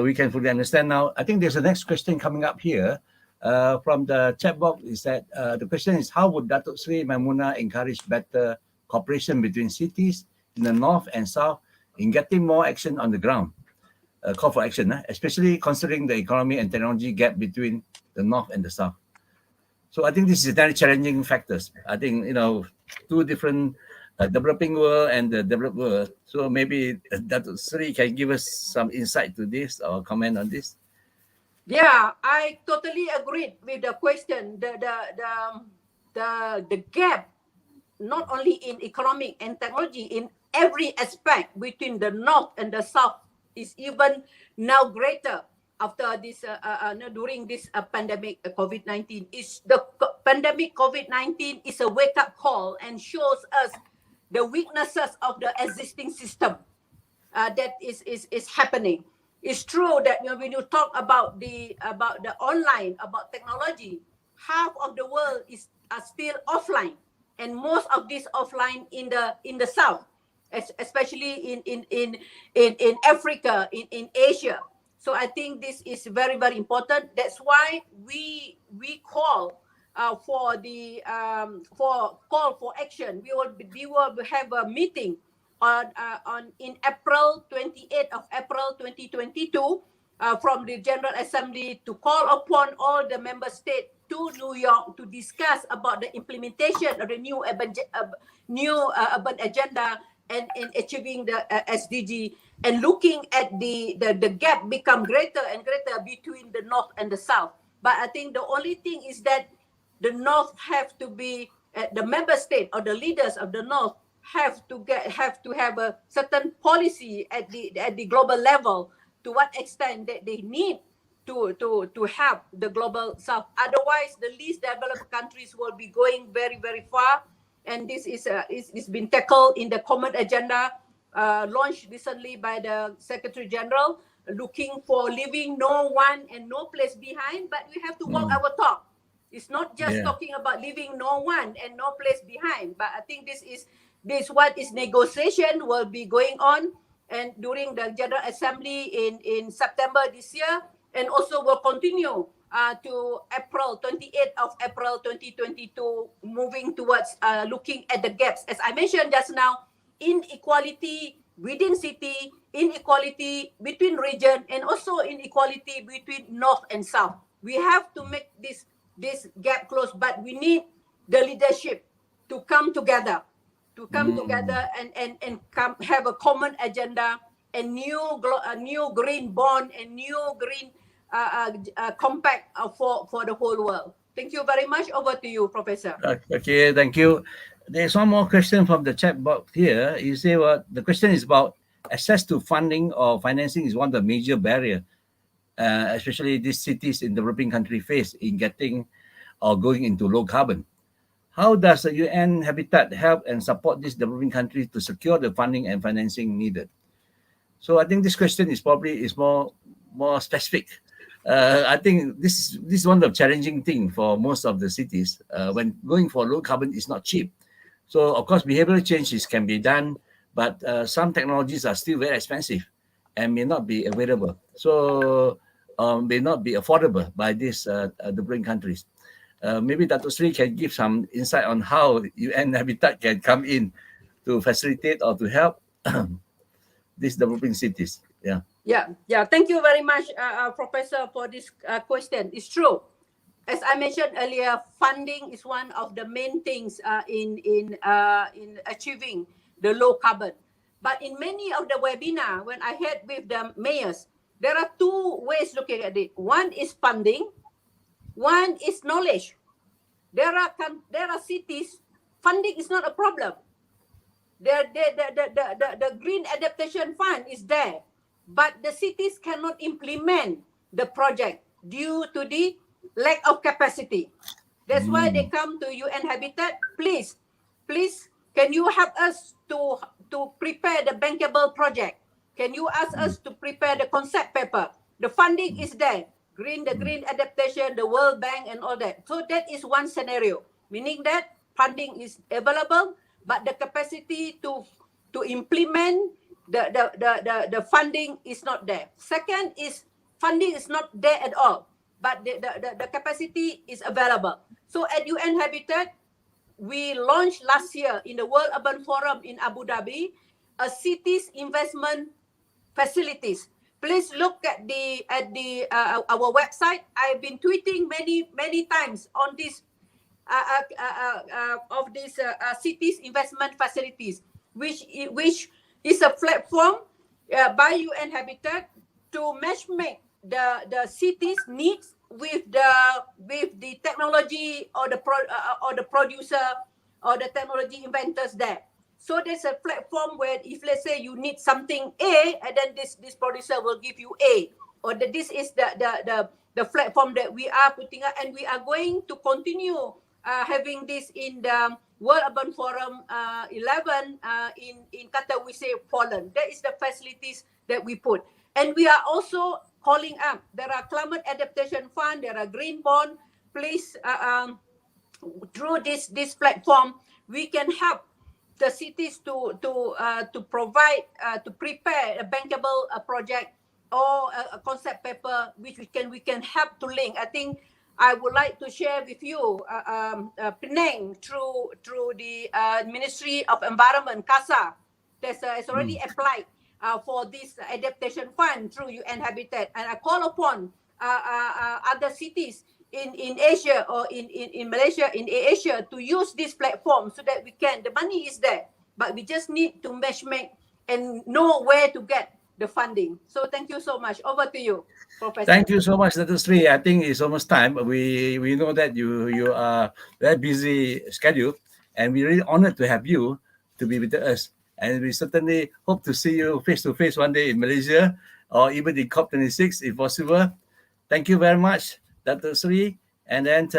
we can fully understand now. I think there's a next question coming up here from the chat box. Is that the question is, how would Datuk Sri Maimuna encourage better cooperation between cities in the north and south in getting more action on the ground? Call for action, especially considering the economy and technology gap between the north and the south. So I think this is very challenging factors. I think, two different developing world and the developed world. So maybe Datuk Sri can give us some insight to this or comment on this. Yeah, I totally agree with the question. The gap, not only in economic and technology, in every aspect between the north and the south, is even now greater after this during this pandemic COVID-19. The pandemic COVID-19 is a wake-up call and shows us the weaknesses of the existing system that is happening. It's true that when you talk about the online, about technology, half of the world are still offline, and most of this offline in the south, especially in Africa, in Asia. So I think this is very, very important. That's why we call for action. We will have a meeting in April 28th of April 2022 from the General Assembly to call upon all the member states to New York to discuss about the implementation of the new urban agenda and in achieving the SDG, and looking at the gap become greater and greater between the North and the South. But I think the only thing is that the North have to be, the member state or the leaders of the North have to have a certain policy at the global level, to what extent that they need to help the global South. Otherwise, the least developed countries will be going very, very far. And this is been tackled in the common agenda launched recently by the Secretary General, looking for leaving no one and no place behind. But we have to walk our talk. It's not just talking about leaving no one and no place behind. But I think this what is negotiation will be going on, and during the General Assembly in September this year, and also will continue to April 28th of April 2022, moving towards looking at the gaps. As I mentioned just now, inequality within city, inequality between region, and also inequality between North and South. We have to make this gap close, but we need the leadership to come together, and come have a common agenda, a new green bond, and new green compact for the whole world. Thank you very much. Over to you, Professor. Okay, thank you. There's one more question from the chat box here. You say the question is about access to funding or financing is one of the major barriers, especially these cities in developing country face in getting or going into low carbon. How does the UN Habitat help and support these developing countries to secure the funding and financing needed? So I think this question is more specific. I think this is one of the challenging things for most of the cities. When going for low carbon is not cheap. So of course, behavioral changes can be done, but some technologies are still very expensive and may not be available. So may not be affordable by these developing countries. Maybe Dato' Sri can give some insight on how UN Habitat can come in to facilitate or to help these developing cities. Yeah. Thank you very much, Professor, for this question. It's true. As I mentioned earlier, funding is one of the main things in achieving the low carbon. But in many of the webinar, when I had with the mayors, there are two ways looking at it. One is funding. One is knowledge. There are cities, funding is not a problem. The Green Adaptation Fund is there, but the cities cannot implement the project due to the lack of capacity. That's why they come to UN Habitat. Please, can you help us to prepare the bankable project? Can you ask us to prepare the concept paper? The funding is there. The green adaptation, the World Bank, and all that. So that is one scenario, meaning that funding is available, but the capacity to implement the funding is not there. Second is funding is not there at all, but the capacity is available. So at UN Habitat, we launched last year in the World Urban Forum in Abu Dhabi a cities investment facilities. Please look at our website. I've been tweeting many times on this of these cities investment facilities, which is a platform by UN Habitat to matchmake the cities' needs with the technology or the producer or the technology inventors there. So there's a platform where if let's say you need something A, and then this producer will give you A, or this is the platform that we are putting up, and we are going to continue having this in the World Urban Forum 11 in Katowice, Poland. That is the facilities that we put, and we are also calling up. There are climate adaptation fund, there are green bond. Please, through this platform, we can help the cities to provide to prepare a bankable project or a concept paper which we can help to link. I think I would like to share with you Penang through the Ministry of Environment, CASA, has already applied for this adaptation fund through UN Habitat. And I call upon other cities in Asia or in Malaysia, in Asia, to use this platform so that we can, the money is there, but we just need to matchmake and know where to get the funding. So thank you so much. Over to you, Professor. Thank you so much, Dr. Sri. I think it's almost time. We know that you are very busy schedule, and we're really honored to have you to be with us. And we certainly hope to see you face to face one day in Malaysia or even in COP26 if possible. Thank you very much, Dr. Sri. And then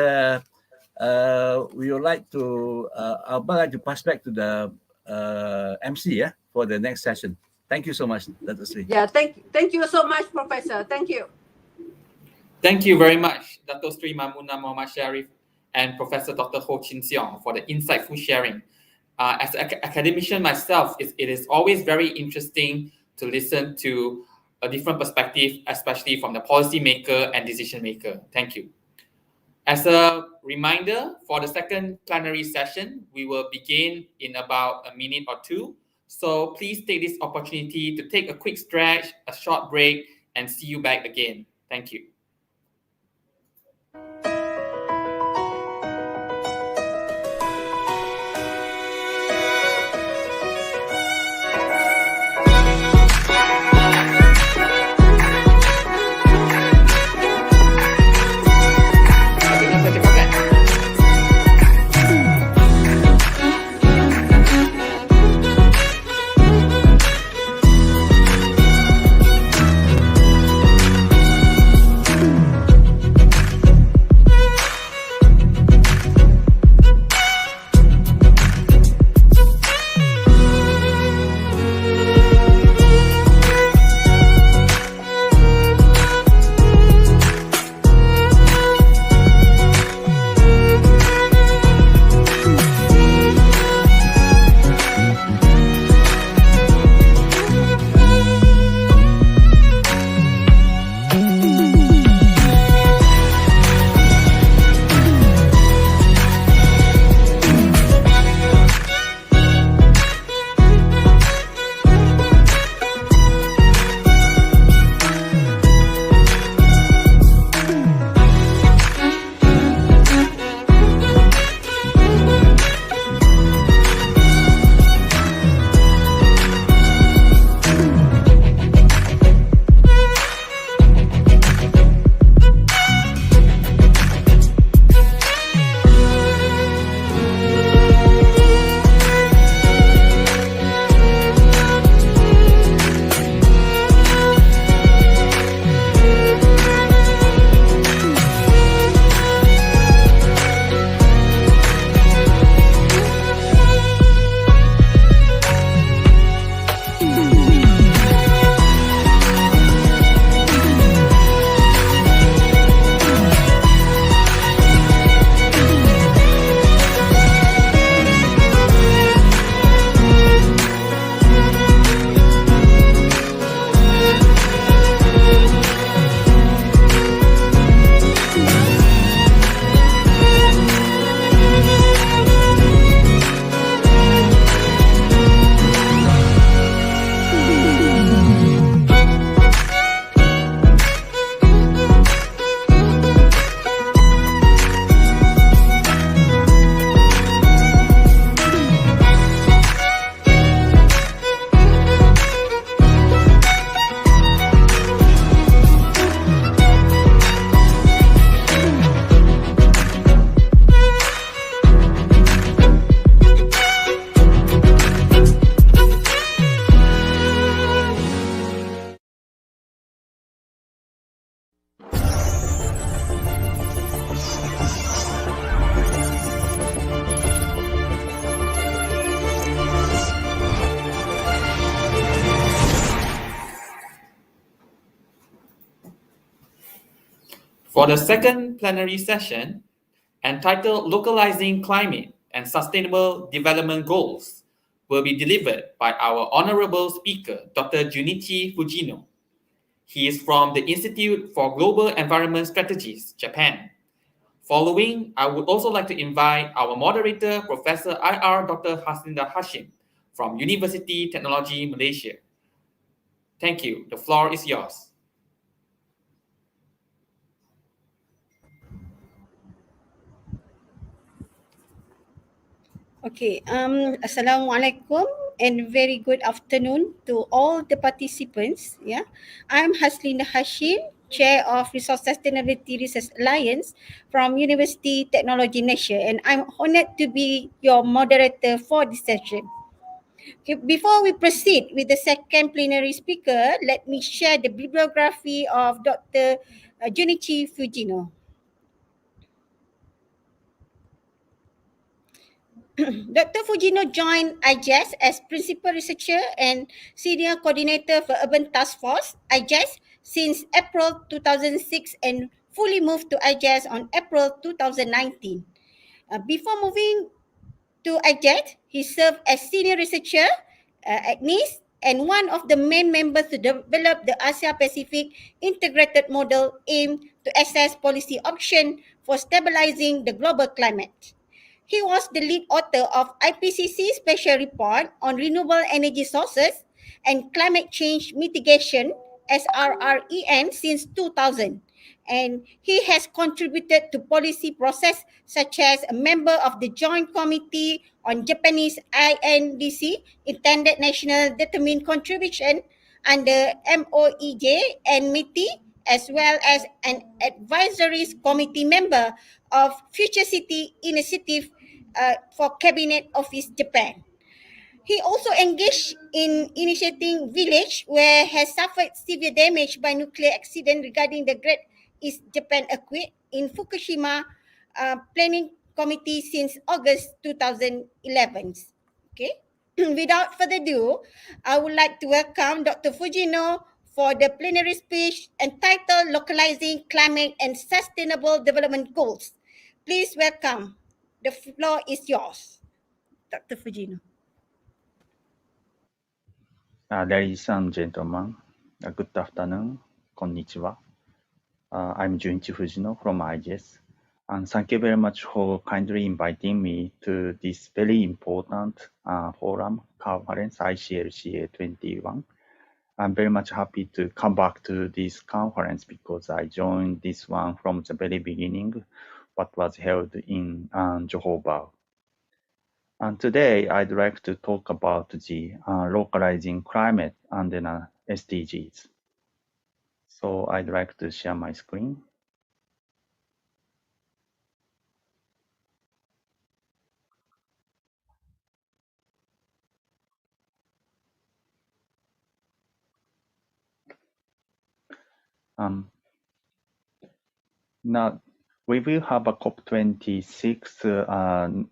we would like to I'd like to pass back to the MC for the next session. Thank you so much, Dr. Sri. Yeah, thank you so much, Professor. Thank you. Thank you very much, Dr. Sri Maimuna Muhammad Sharif and Professor Dr. Ho Chin Seong for the insightful sharing. As an academician myself, it is always very interesting to listen to a different perspective, especially from the policymaker and decision maker. Thank you. As a reminder, for the second plenary session, we will begin in about a minute or two. So please take this opportunity to take a quick stretch, a short break, and see you back again. Thank you. For the second plenary session, entitled Localizing Climate and Sustainable Development Goals, will be delivered by our honorable speaker, Dr. Junichi Fujino. He is from the Institute for Global Environment Strategies, Japan. Following, I would also like to invite our moderator, Professor IR Dr. Haslinda Hashim from University Technology Malaysia. Thank you. The floor is yours. Okay, Assalamualaikum and very good afternoon to all the participants. Yeah, I'm Haslina Hashim, Chair of Resource Sustainability Research Alliance from University Technology Malaysia, and I'm honored to be your moderator for this session. Okay, before we proceed with the second plenary speaker, let me share the bibliography of Dr. Junichi Fujino. Dr. Fujino joined IJAS as Principal Researcher and Senior Coordinator for Urban Task Force, IJAS, since April 2006 and fully moved to IJAS on April 2019. Before moving to IJAS, he served as Senior Researcher at NIST and one of the main members to develop the Asia-Pacific Integrated Model aimed to assess policy options for stabilizing the global climate. He was the lead author of IPCC Special Report on Renewable Energy Sources and Climate Change Mitigation, SRREM, since 2000. And he has contributed to policy process such as a member of the Joint Committee on Japanese INDC, Intended National Determined Contribution, under MOEJ and MITI, as well as an advisory committee member of Future City Initiative for Cabinet Office Japan. He also engaged in initiating village where has suffered severe damage by nuclear accident regarding the Great East Japan earthquake in Fukushima Planning Committee since August 2011. Okay. Without further ado, I would like to welcome Dr. Fujino for the plenary speech entitled Localizing Climate and Sustainable Development Goals. Please welcome. The floor is yours, Dr. Fujino. Ladies and gentlemen, good afternoon. Konnichiwa. I'm Junichi Fujino from IGES, and thank you very much for kindly inviting me to this very important forum conference, ICLCA'21. I'm very much happy to come back to this conference because I joined this one from the very beginning, what was held in Johor Bahru. And today, I'd like to talk about the localizing climate and then SDGs. So I'd like to share my screen. Now, we will have a COP26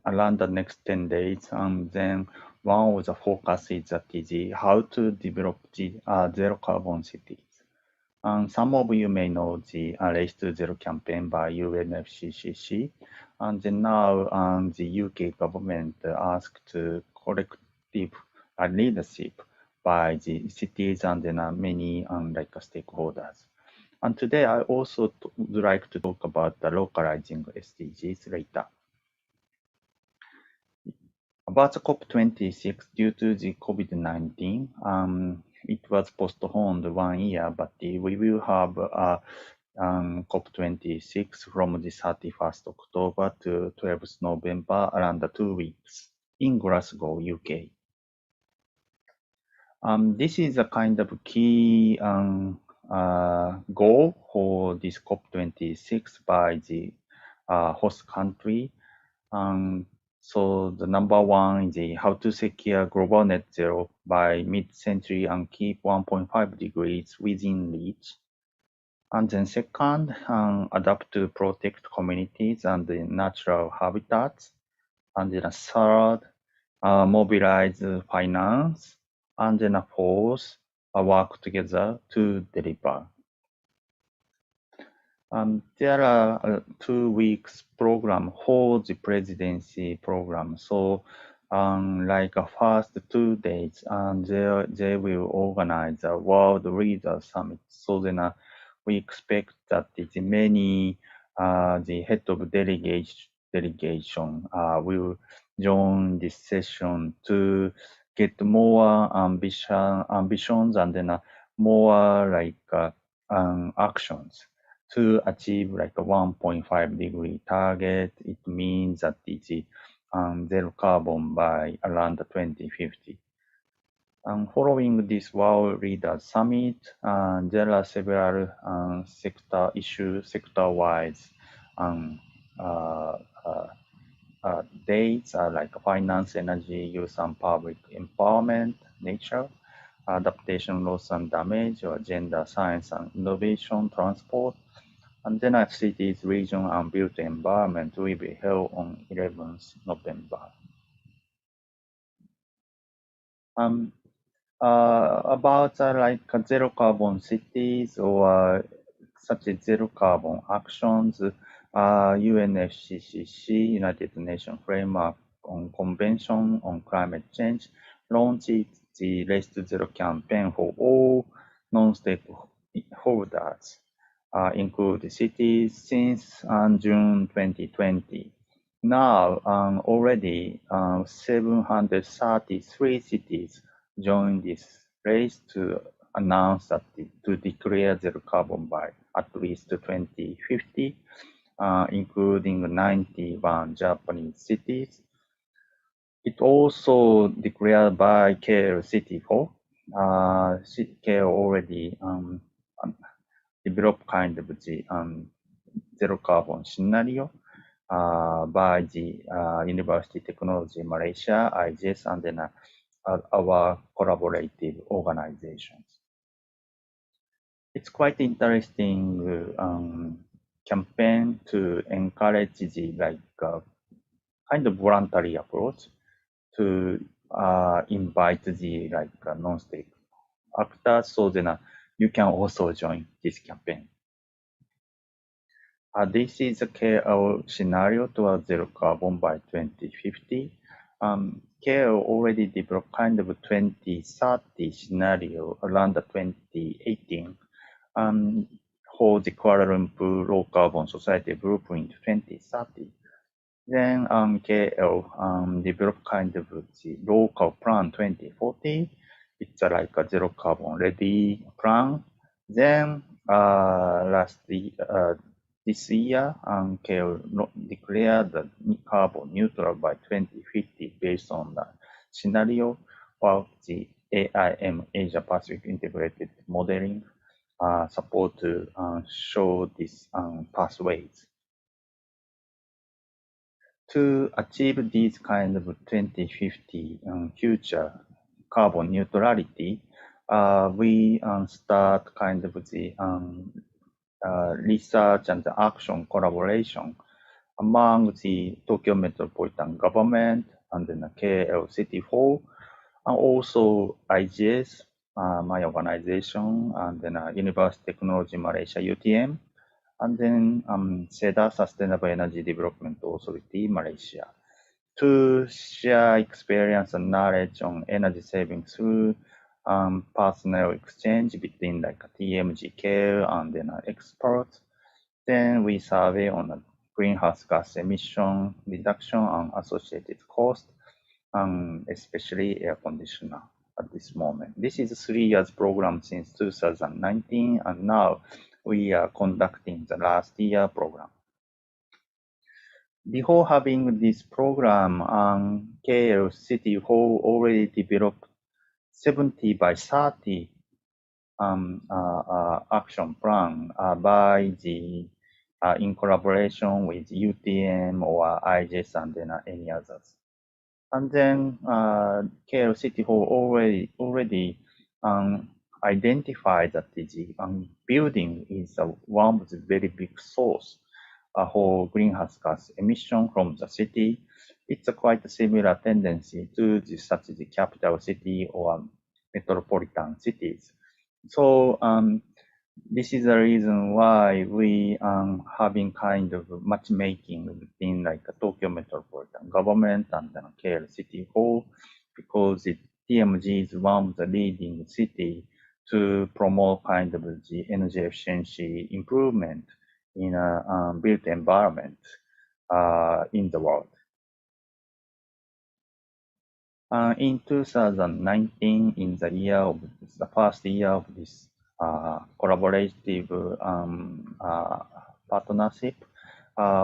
around the next 10 days, and then one of the focus is that is how to develop the zero carbon cities. And some of you may know the Race to Zero campaign by UNFCCC, and then now the UK government asked to collective leadership by the cities and then many like stakeholders. And today I also would like to talk about the localizing SDGs later. About the COP26, due to the COVID-19, it was postponed 1 year, but we will have COP26 from the 31st October to 12th November, around 2 weeks in Glasgow, UK. This is a kind of key goal for this COP26 by the host country. So the number one is how to secure global net zero by mid-century and keep 1.5 degrees within reach. And then second, adapt to protect communities and the natural habitats. And then third, mobilize finance. And then fourth, work together to deliver. There are 2 weeks program for the presidency program. So like first 2 days, they will organize a World Leader Summit. So then we expect that many the head of delegation will join this session to get more ambitions and then more actions to achieve a 1.5 degree target. It means that it's zero carbon by around 2050. Following this World Leaders Summit, there are several sector issues, sector-wise dates like finance, energy, youth and public empowerment, nature, adaptation, loss and damage, or gender, science and innovation, transport, and then cities, region, and built environment will be held on 11th November. About zero carbon cities or such as zero carbon actions, UNFCCC, United Nations Framework on Convention on Climate Change, launched the Race to Zero campaign for all non-stakeholders, include cities, since June 2020. Now, already 733 cities joined this race to announce that to declare zero carbon by at least 2050, including 91 Japanese cities. It also declared by ICLCA'21. ICLCA already developed kind of the zero carbon scenario by the University Technology Malaysia, IGS, and then our collaborative organizations. It's quite interesting campaign to encourage the kind of voluntary approach to invite the non-state actors, so then you can also join this campaign. This is a KL scenario towards zero carbon by 2050. KL already developed kind of 2030 scenario around 2018 for the Kuala Lumpur Low Carbon Society Blueprint 2030. Then KL developed kind of the local plan 2040. It's like a zero carbon ready plan. Then this year, KL declared the carbon neutral by 2050 based on the scenario of the AIM, Asia Pacific Integrated Modeling, support to show these pathways. To achieve these kind of 2050 future carbon neutrality, we start kind of the research and action collaboration among the Tokyo Metropolitan Government and then KL City Hall, and also IGS, my organization, and then University Technology Malaysia, UTM, and then SEDA, Sustainable Energy Development Authority, Malaysia, to share experience and knowledge on energy saving through personnel exchange between TMG care and then experts. Then we survey on greenhouse gas emission reduction and associated cost, especially air conditioner at this moment. This is a 3 years program since 2019, and now we are conducting the last year program. Before having this program, KL City Hall already developed 70 by 30 action plan by the in collaboration with UTM or IGS and then any others. And then KL City Hall already identified that the building is one of the very big source for greenhouse gas emission from the city. It's quite a similar tendency to such as the capital city or metropolitan cities. So this is the reason why we having kind of matchmaking between Tokyo Metropolitan Government and KL City Hall, because TMG is one of the leading city to promote kind of the energy efficiency improvement in a built environment in the world. In 2019, in the first year of this collaborative partnership,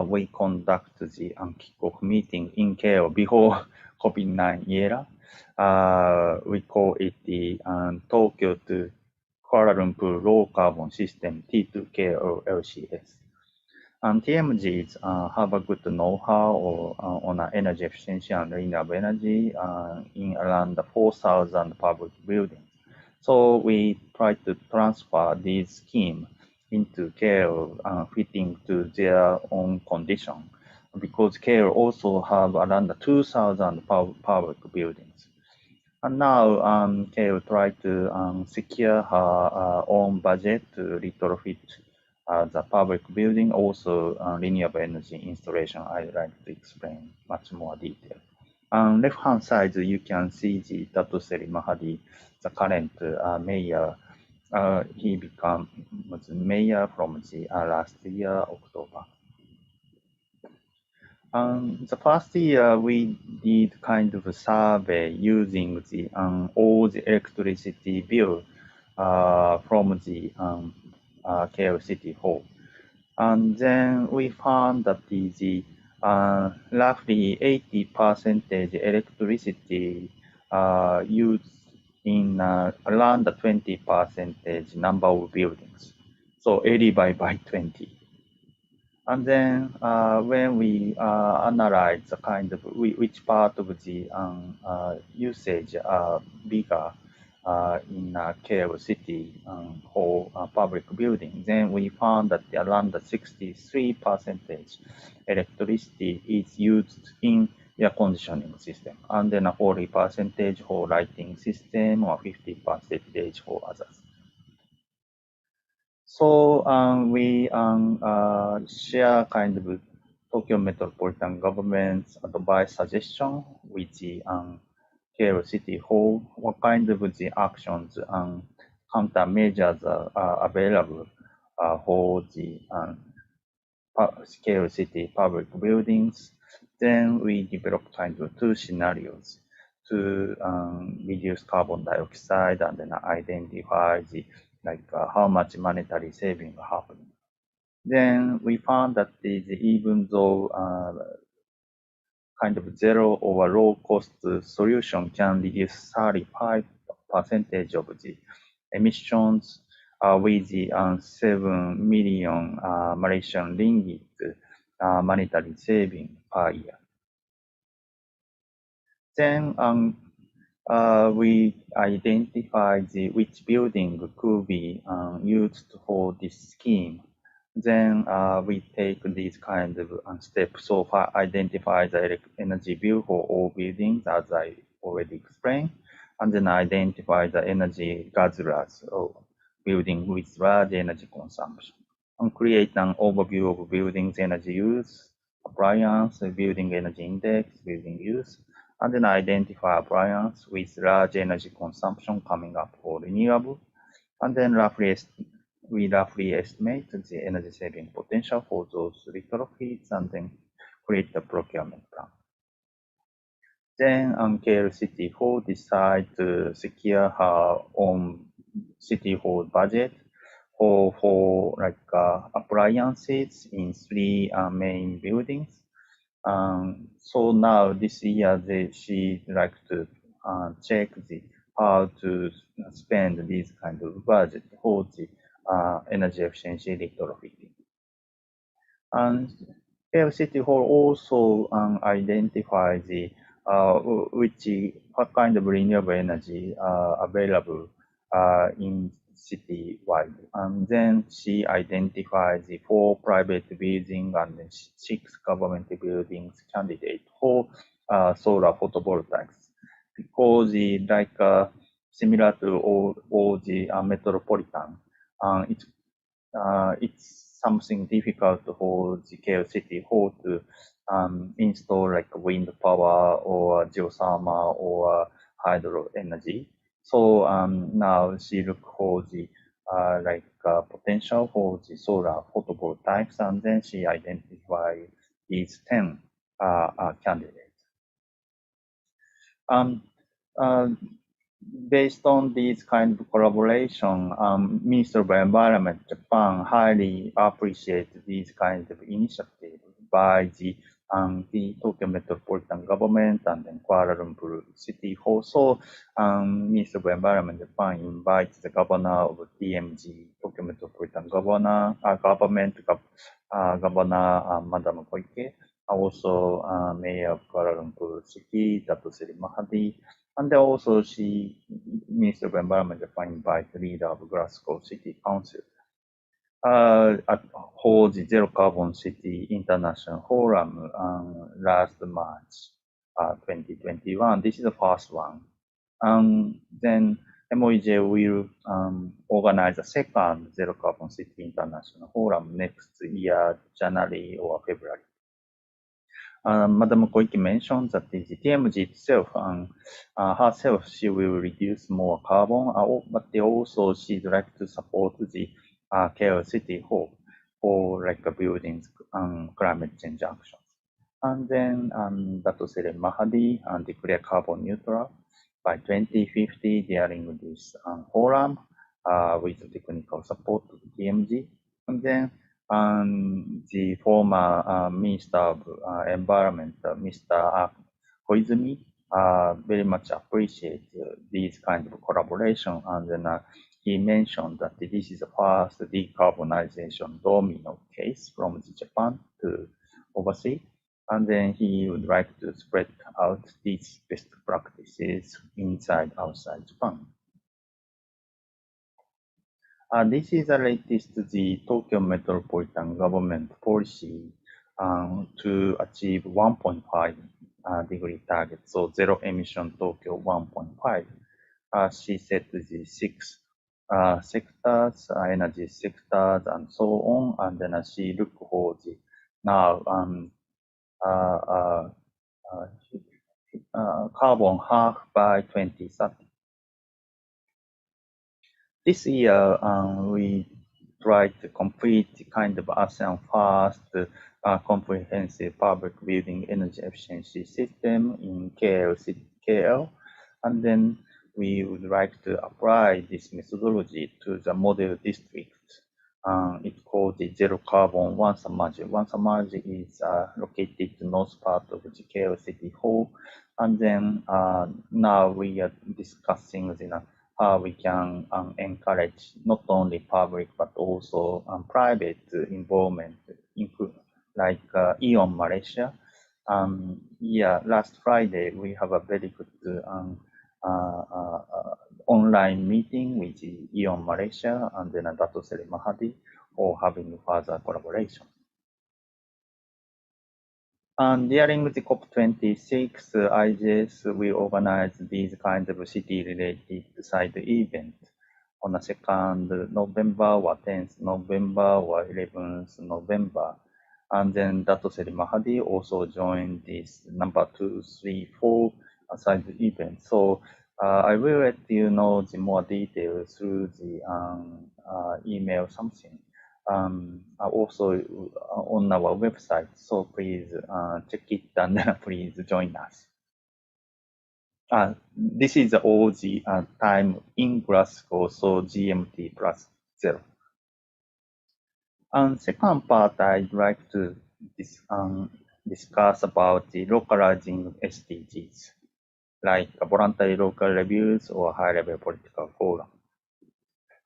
we conduct the kickoff meeting in KL before COVID-19 era. We call it the Tokyo to Kuala Lumpur Low Carbon System T2K or LCS. And TMGs have a good know-how on energy efficiency and renewable energy in around 4,000 public buildings. So we try to transfer this scheme into KL fitting to their own condition, because KL also have around 2,000 public buildings. And now KL try to secure her own budget to retrofit the public building, also renewable energy installation. I'd like to explain much more detail. On left-hand side, you can see the Dato Seri Mahadi, the current mayor. He became mayor from the last year, October. The first year, we did kind of a survey using the all the electricity bill from the KL City Hall. And then we found that the roughly 80% electricity used in around the 20% number of buildings. So 80 by 20. And then when we analyze the kind of which part of the usage are bigger in KL City Hall public building, then we found that around 63% electricity is used in air conditioning system, and then 40% for lighting system, or 50% for others. So we share kind of Tokyo Metropolitan Government's advice suggestion with the KL City Hall, what kind of the actions and countermeasures are available for the KL City public buildings. Then we developed kind of two scenarios to reduce carbon dioxide and then identify the how much monetary saving happening. Then we found that even though kind of zero or low cost solution can reduce 35% of the emissions with the 7 million Malaysian ringgit monetary saving per year. Then we identify which building could be used for this scheme. Then we take these kind of steps so far, identify the energy bill for all buildings, as I already explained, and then identify the energy guzzlers or building with large energy consumption, and create an overview of buildings' energy use, appliance, building energy index, building use, and then identify appliance with large energy consumption coming up for renewable, and then we roughly estimate the energy saving potential for those retrofits, and then create the procurement plan. Then KL City Hall decide to secure her own City Hall budget for appliances in 3 main buildings. So now this year she like to check how to spend this kind of budget for the energy efficiency retrofitting. And KL City Hall also identify what kind of renewable energy available in city-wide. And then she identifies 4 private buildings and 6 government buildings candidate for solar photovoltaics, because similar to all the metropolitan, it's something difficult for the KL City Hall to install wind power or geothermal or hydro energy. So now she look for the potential for the solar photovoltaics, and then she identify these 10 candidates. based on these kind of collaboration, Minister of Environment Japan highly appreciate these kind of initiatives by the Tokyo Metropolitan Government and then Kuala Lumpur City Hall. So, Minister of Environment Japan invites the governor of TMG, Tokyo Metropolitan Governor, Governor Madam Koike, also Mayor of Kuala Lumpur City, Dato Seri Mahadi, and then also Minister of Environment Japan invites the leader of Glasgow City Council. Hold the Zero Carbon City International Forum last March 2021. This is the first one. Then MOEJ will organize a second Zero Carbon City International Forum next year, January or February. Madam Koike mentioned that the TMG itself, herself, she will reduce more carbon, but also she'd like to support the KL City Hall for like buildings climate change actions. And then Dato Seri Mahadi declare carbon neutral by 2050 during this forum with technical support to the TMG. And then the former Minister of Environment, Mr. Koizumi, very much appreciate these kind of collaboration, and then he mentioned that this is the first decarbonization domino case from Japan to overseas, and then he would like to spread out these best practices inside, outside Japan. This is the latest the Tokyo Metropolitan Government policy to achieve 1.5 degree target, so zero emission Tokyo 1.5. She set the 6 sectors, energy sectors, and so on, and then she look for the now carbon half by 2030. This year, we tried to complete the kind of ASEAN first comprehensive public building energy efficiency system in KL, and then we would like to apply this methodology to the model district. It's called the Zero Carbon Wansamaji. Wansamaji is located in the north part of the KL City Hall, and then now we are discussing how we can encourage not only public but also private involvement, like Eon Malaysia. Last Friday we have a very good online meeting with Eon Malaysia and then Dato Seri Mahadi for having further collaboration. And during the COP26, IJS will organize these kinds of city-related side events on the 2nd November or 10th November or 11th November. And then Dato Seri Mahadi also joined this number 2, 3, 4 side event. So I will let you know the more details through the email something. Also on our website, so please check it and please join us. This is all the time in Glasgow, so GMT plus 0. And second part, I'd like to discuss about the localizing SDGs, like voluntary local reviews or high-level political forum.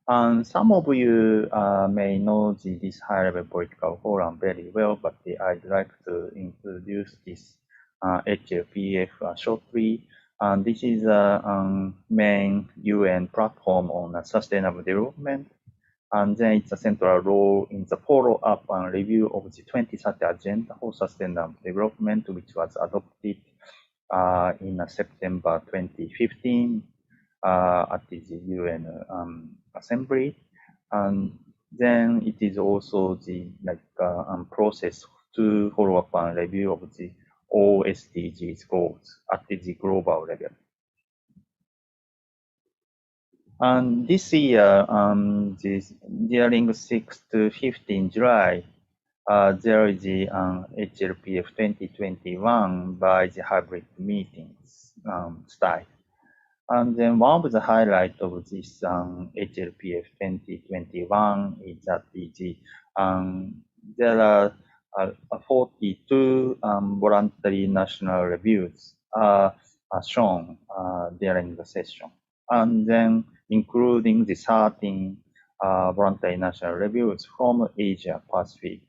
And some of you may know this high-level political forum very well, but I'd like to introduce this HLPF shortly. And this is a main UN platform on sustainable development. And then it's a central role in the follow-up and review of the 2030 Agenda for Sustainable Development, which was adopted in September 2015 at the UN Assembly. And then it is also the process to follow up and review of the all SDGs goals at the global level. And this year, during 6 to 15 July, there is the HLPF 2021 by the hybrid meetings style. And then one of the highlights of this HLPF 2021 is that there are 42 voluntary national reviews are shown during the session. And then including the 13 voluntary national reviews from Asia Pacific,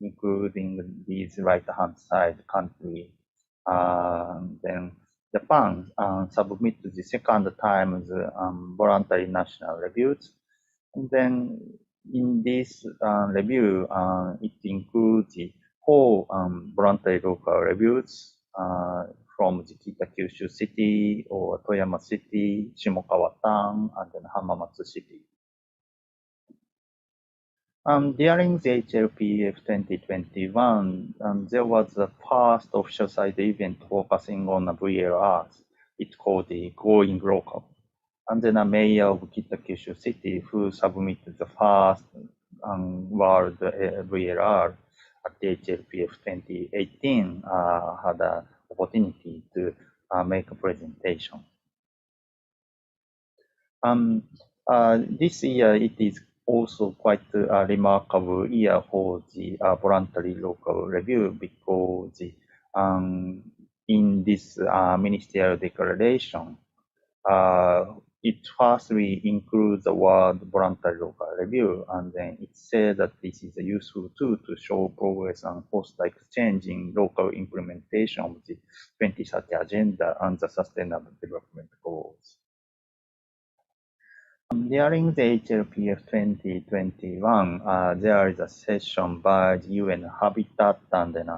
including these right-hand side countries. Then Japan submitted the second time the voluntary national reviews. And then in this review, it includes the whole voluntary local reviews from the Kitakyushu City or Toyama City, Shimokawa Town, and then Hamamatsu City. During the HLPF 2021, there was the first official side event focusing on the VLRs. It's called the Going Local. And then a mayor of Kitakyushu City who submitted the first world VLR at the HLPF 2018 had an opportunity to make a presentation. This year, it is also quite a remarkable year for the voluntary local review because in this ministerial declaration, it firstly includes the word voluntary local review, and then it says that this is a useful tool to show progress and foster exchange in local implementation of the 2030 agenda and the sustainable development goals. During the HLPF 2021, there is a session by the UN Habitat and then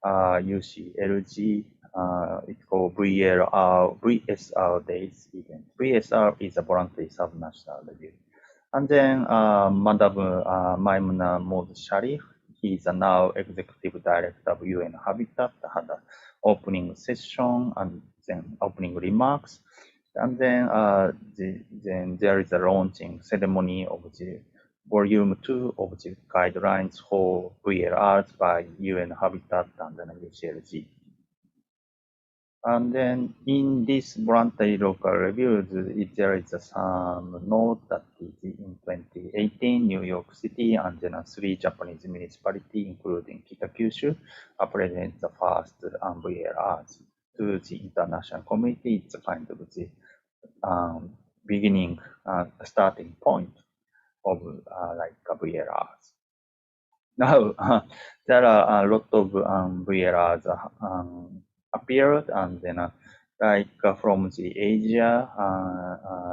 UCLG. It's called VSR Days event. VSR is a voluntary subnational review. And then Madam Maimuna Moz Sharif, he is now executive director of UN Habitat, had an opening session and then opening remarks. And then, then there is a launching ceremony of the volume 2 of the guidelines for VLRs by UN Habitat and then UCLG. And then in this voluntary local reviews, there is some note that in 2018, New York City and then 3 Japanese municipalities, including Kitakyushu, present the first VLRs to the international community. It's a kind of the beginning, starting point of like VLRs. Now, there are a lot of VLRs appeared, and then like from the Asia,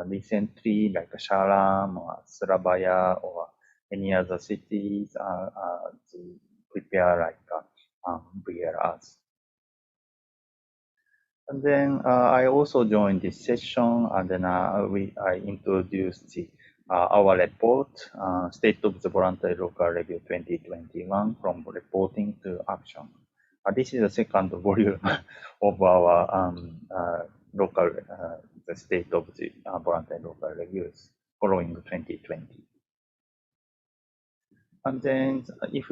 recently, like Sharam or Surabaya or any other cities, prepare like VLRs. And then I also joined this session, and then I introduced our report, State of the Voluntary Local Review 2021, from reporting to action. This is the second volume of our local, the State of the Voluntary Local Reviews following 2020. And then if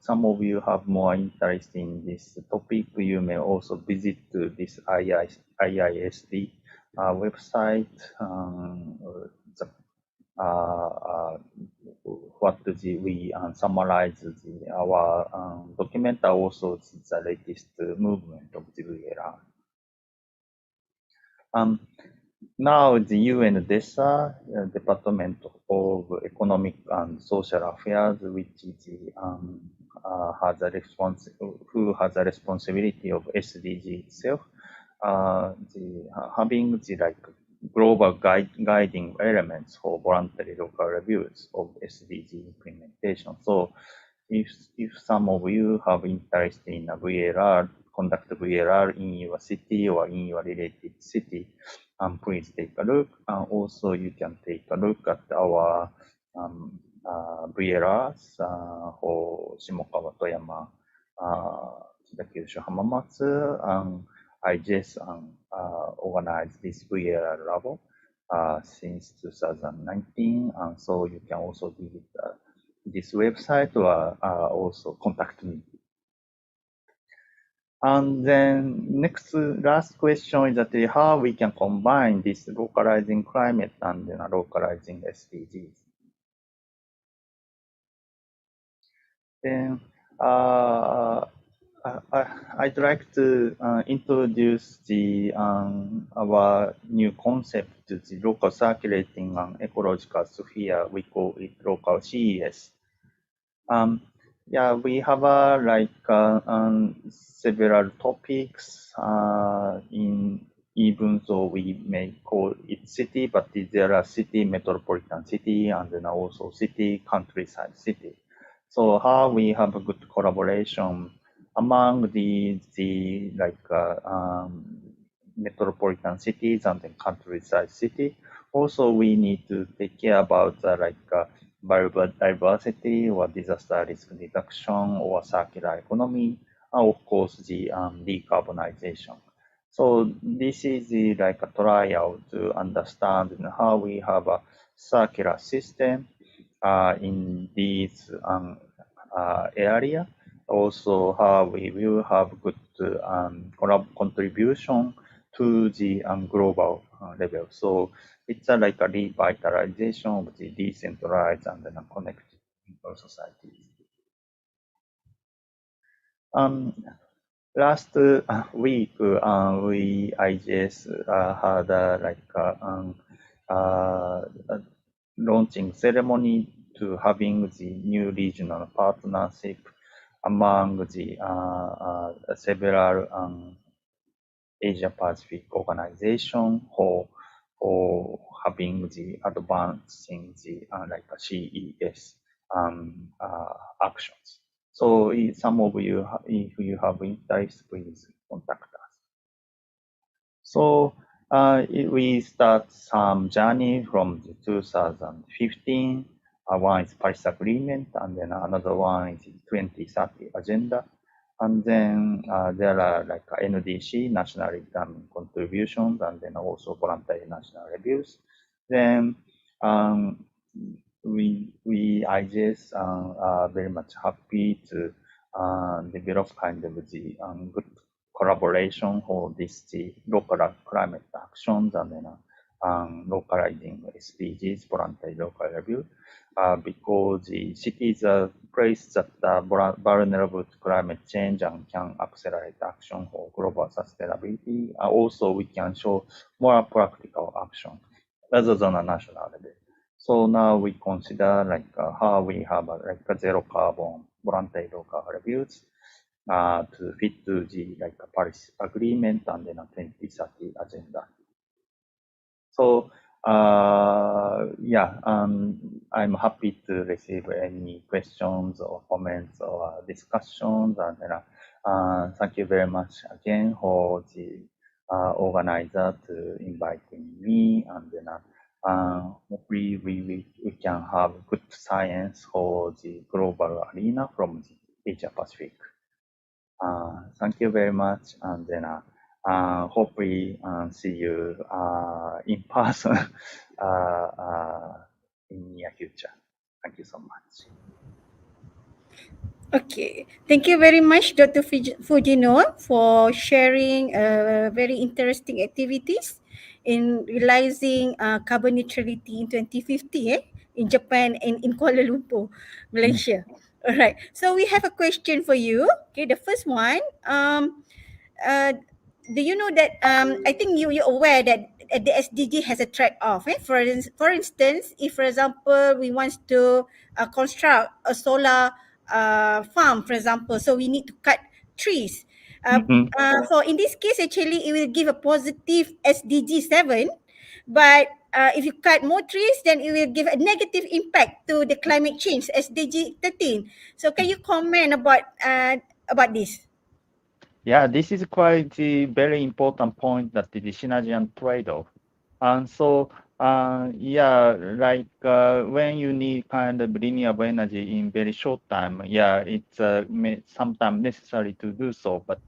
some of you have more interest in this topic, you may also visit this IISD website. What we summarize our document are also the latest movement of the VLR. Now the UN DESA, Department of Economic and Social Affairs, which is who has a responsibility of SDG itself, having the like global guiding elements for voluntary local reviews of SDG implementation. So if some of you have interest in a VLR, conduct VLR in your city or in your related city, please take a look. Also, you can take a look at our VLRs for Shimokawa, Toyama, Kitakyushu, Hamamatsu. I just organized this VLR lab since 2019, and so you can also visit this website or also contact me. And then last question is that how we can combine this localizing climate and localizing SDGs. Then I'd like to introduce our new concept, the local circulating and ecological sphere. We call it local CES. Yeah, we have several topics even though we may call it city, but there are city, metropolitan city, and then also city, countryside city. So how we have a good collaboration among the metropolitan cities and the countryside city. Also, we need to take care about biodiversity or disaster risk reduction or circular economy, and of course the decarbonization. So this is like a trial to understand how we have a circular system in this area. Also, how we will have good contribution to the global level. So it's like a revitalization of the decentralized and connected societies. Last week, I just had a launching ceremony to having the new regional partnership among the several Asia Pacific organization for having the advancing the CES actions. So some of you, if you have interest, please contact us. So we start some journey from 2015. One is Paris Agreement, and then another one is 2030 Agenda. And then there are like NDC, National Return Contributions, and then also voluntary national reviews. Then I just are very much happy to develop kind of the good collaboration for this the local climate actions and then localizing SDGs, voluntary local review, because the cities are places that are vulnerable to climate change and can accelerate action for global sustainability. Also, we can show more practical action rather than a national level. So now we consider how we have like zero carbon voluntary local reviews to fit to the Paris Agreement and then 2030 agenda. So I'm happy to receive any questions or comments or discussions, and thank you very much again for the organizer to inviting me, and then hopefully we can have good science for the global arena from the Asia Pacific. Thank you very much, and then hopefully see you in person in near future. Thank you so much. Okay, thank you very much, Dr. Fujino, for sharing very interesting activities in realizing carbon neutrality in 2050 in Japan and in Kuala Lumpur, Malaysia. All right, so we have a question for you. Okay, the first one, do you know that I think you're aware that the SDG has a trade-off. For instance, if for example we want to construct a solar farm, for example, so we need to cut trees. So in this case, actually, it will give a positive SDG 7, but if you cut more trees, then it will give a negative impact to the climate change, SDG 13. So can you comment about this? Yeah, this is quite a very important point, that the synergy and trade-off. And so, when you need kind of renewable energy in very short time, it's sometimes necessary to do so, but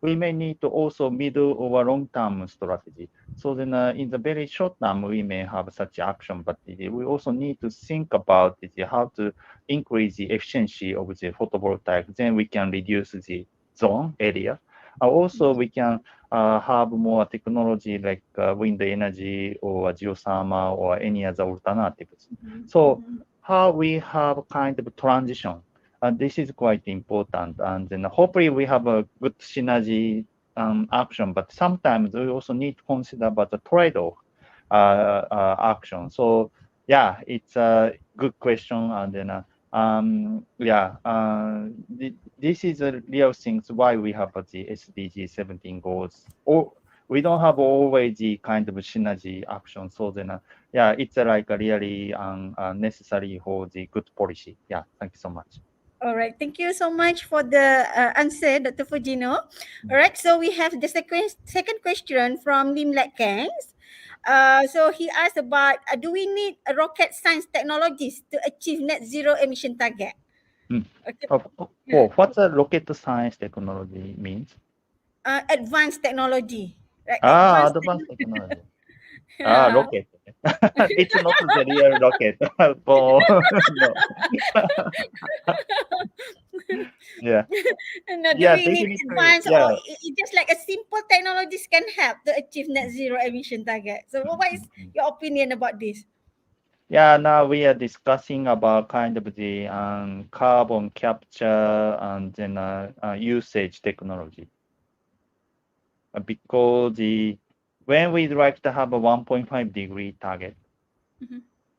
we may need to also middle or long-term strategy. So then in the very short term, we may have such action, but we also need to think about how to increase the efficiency of the photovoltaic. Then we can reduce the zone area. Also, we can have more technology like wind energy or geothermal or any other alternatives. So how we have kind of transition, this is quite important. And then hopefully we have a good synergy action, but sometimes we also need to consider about the trade-off action. So yeah, it's a good question. And then this is a real things why we have the SDG 17 goals. Or we don't have always the kind of synergy action. So then it's like a really necessary for the good policy. Yeah, thank you so much. All right. Thank you so much for the answer, Dr. Fujino. All right. So we have the second question from Lim Lek Kangs. So he asked about do we need a rocket science technologies to achieve net zero emission target? Okay. What's a rocket science technology means? Advanced technology. Right? Advanced technology. Rocket. It's not the real rocket. No. Yeah. No, do Yeah, we need definitely. advanced Yeah. or just like a simple technologies can help to achieve net zero emission target? So what is your opinion about this? Yeah, now we are discussing about kind of the carbon capture and then usage technology. Because when we like to have a 1.5 degree target,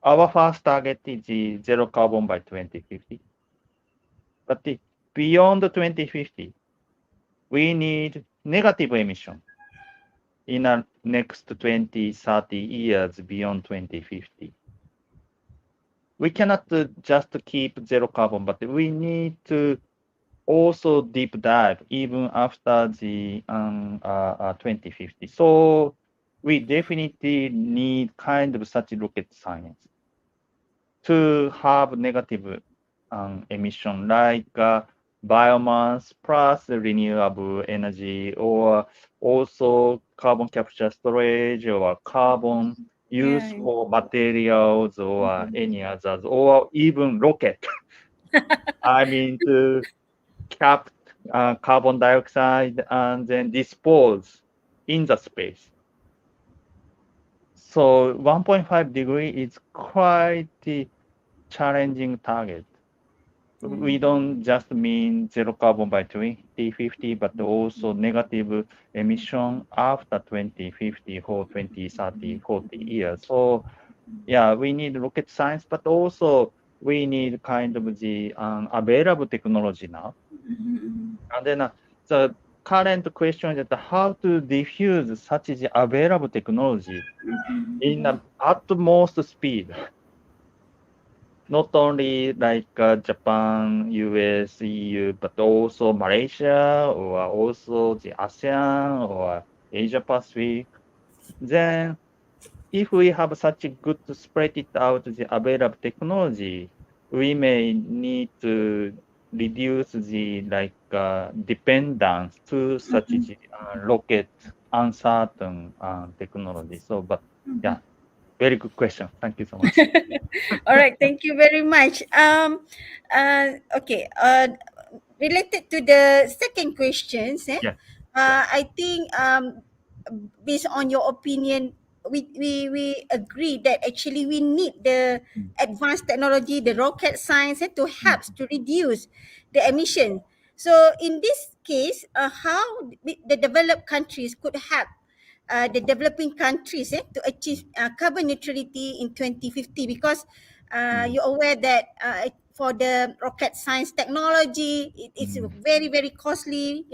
our first target is the zero carbon by 2050. But beyond 2050, we need negative emission in the next 20, 30 years beyond 2050. We cannot just keep zero carbon, but we need to also deep dive even after the 2050. So we definitely need kind of such rocket science to have negative emission like biomass plus renewable energy, or also carbon capture storage, or carbon use for materials, or any others, or even rocket. I mean, to cap carbon dioxide and then dispose in the space. So 1.5 degree is quite a challenging target. We don't just mean zero carbon by 2050, but also negative emission after 2050 for 20, 30, 40 years. So yeah, we need rocket science, but also we need kind of the available technology now. And then the current question is that how to diffuse such the available technology in utmost speed. Not only like Japan, US, EU, but also Malaysia, or also the ASEAN or Asia Pacific. Then if we have such a good spread it out the available technology, we may need to reduce the dependence to such the rocket uncertain technology. So, but yeah, very good question. Thank you so much. All right, thank you very much. Okay. Related to the second questions, Yeah. I think based on your opinion, we agree that actually we need the advanced technology, the rocket science, to help to reduce the emission. So in this case, how the developed countries could help the developing countries to achieve carbon neutrality in 2050, because you're aware that for the rocket science technology, it's very, very costly,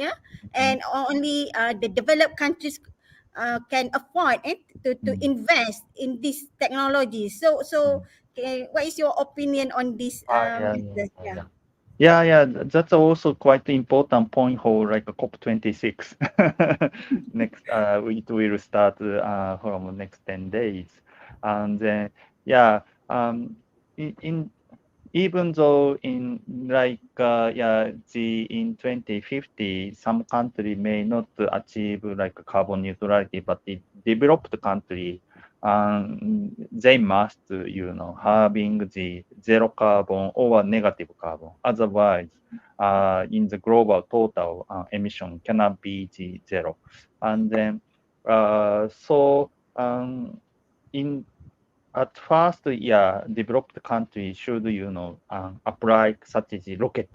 and only the developed countries can afford to invest in this technology. So what is your opinion on this? Yeah, that's also quite important point for like a COP26. Next, it will start from next 10 days. And then, in even though in in 2050, some country may not achieve like carbon neutrality, but the developed country they must, having the zero carbon or negative carbon. Otherwise, in the global total emission cannot be the zero. And then, in at first, developed countries should, apply such as rocket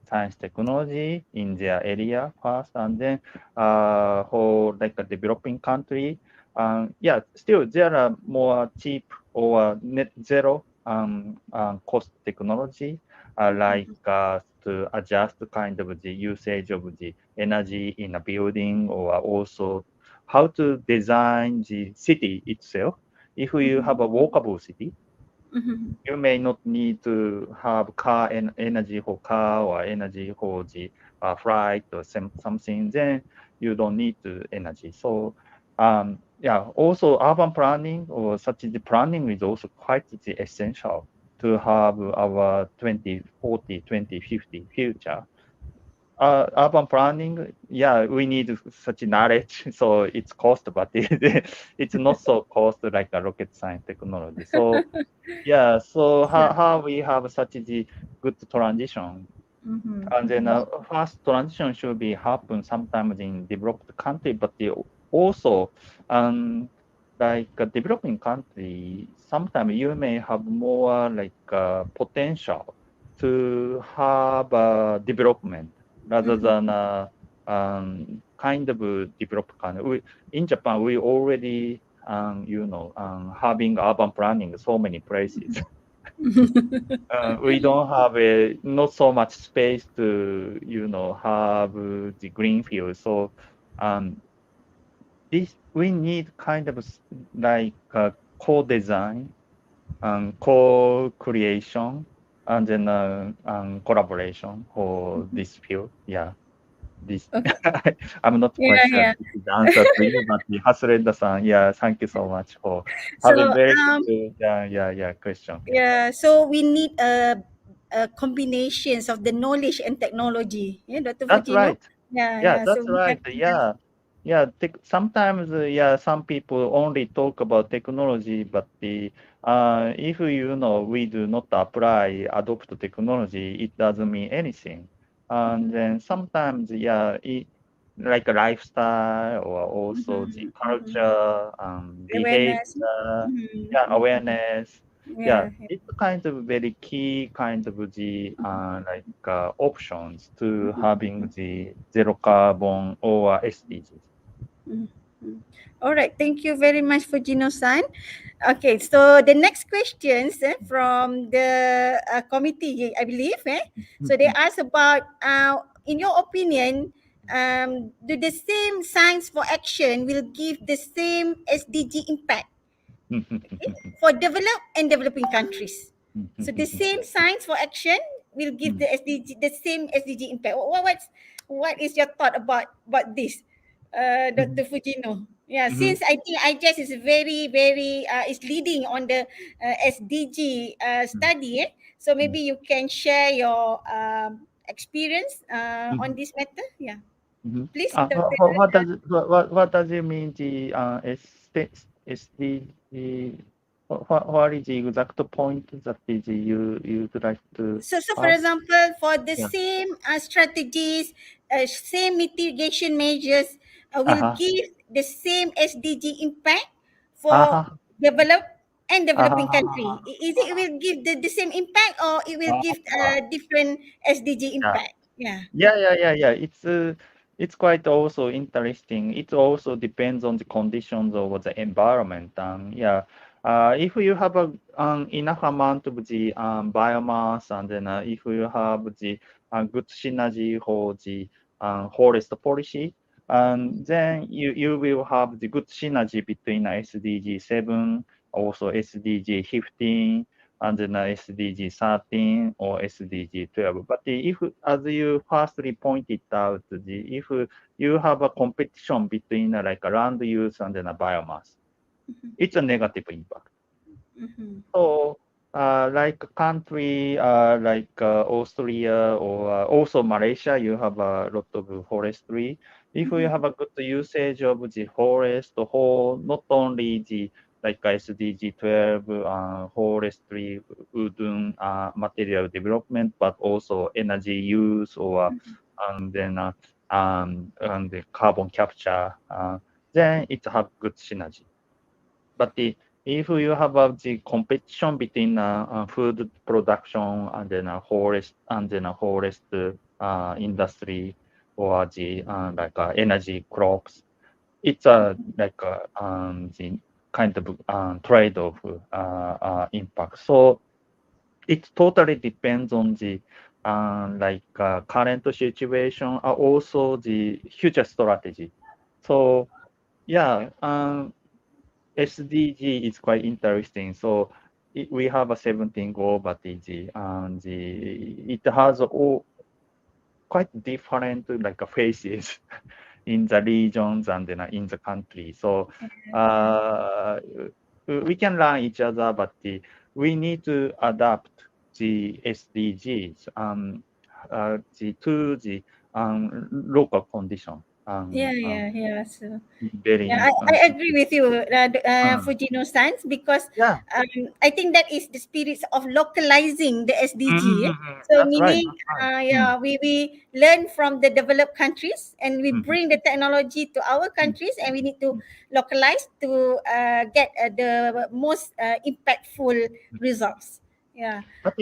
science technology in their area first, and then for like a developing country, still there are more cheap or net zero cost technology, to adjust kind of the usage of the energy in a building, or also how to design the city itself. If you have a walkable city, you may not need to have car and energy for car or energy for the flight or something. Then you don't need the energy. So also urban planning or such the planning is also quite essential to have our 2040, 2050 future. Urban planning, we need such knowledge, so it's cost, but it's not so cost like a rocket science technology. So so how we have such the good transition, and then first transition should be happen sometimes in developed country, but also like a developing country, sometimes you may have more like potential to have development rather than kind of developed country. In Japan, we already having urban planning so many places. We don't have not so much space to have the green field. So we need kind of like co-design, co-creation, and then collaboration for this field. This I'm not quite sure Yeah. this is the answer to you, but Hasureda-san, thank you so much for So having very good question. so we need a combinations of the knowledge and technology. Yeah, Dr. That's Fujino. right. Yeah, So that's we right. have to have. Sometimes, some people only talk about technology, but if we do not adopt technology, it doesn't mean anything. And then sometimes, like a lifestyle or also the culture, Awareness. behavior, Mm-hmm. awareness. Yeah. It's kind of very key kind of the options to having the zero carbon or SDGs. Mhm. All right. Thank you very much, Fujino-san. Okay, so the next questions from the committee, I believe. So they ask about, in your opinion, do the same science for action will give the same SDG impact for developed and developing countries? So the same science for action will give the same SDG impact. What is your thought about this, Dr. Fujino? Yeah, since I think IJS is very is leading on the SDG study, so maybe you can share your experience on this matter. Yeah, please, Dr. What does it mean the SDG? What is the exact point that is you would like to So for ask? example, for the Yeah. same strategies, same mitigation measures will Uh-huh. give the same SDG impact for Uh-huh. developed and developing country. Uh-huh. Is it will give the same impact, or it will give Uh-huh. different SDG Yeah. impact? Yeah. Yeah. It's quite also interesting. It also depends on the conditions of the environment. If you have enough amount of the biomass, and then if you have the good synergy for the forest policy, then you will have the good synergy between SDG 7, also SDG 15, and then SDG 13 or SDG 12. But if, as you firstly pointed out, if you have a competition between like a land use and then a biomass, it's a negative impact. So, like a country like Austria or also Malaysia, you have a lot of forestry. If you have a good usage of the forest, or not only the like SDG 12, forestry, wooden material development, but also energy use or and then and the carbon capture, then it have good synergy. But if you have the competition between food production and then forest industry or the energy crops, it's like the kind of trade-off impact. So it totally depends on the current situation, also the future strategy. So yeah, SDG is quite interesting. So we have a 17 goal, but it has all quite different faces in the regions and then in the country. So we can learn each other, but we need to adapt the SDGs to the local condition. Yeah. So Very yeah, I agree with you, Fujino-san, because yeah. I think that is the spirit of localizing the SDG. So That's right. meaning, That's right. we learn from the developed countries and we Mhm. bring the technology to our countries, and we need to localize to get the most impactful results. Yeah. But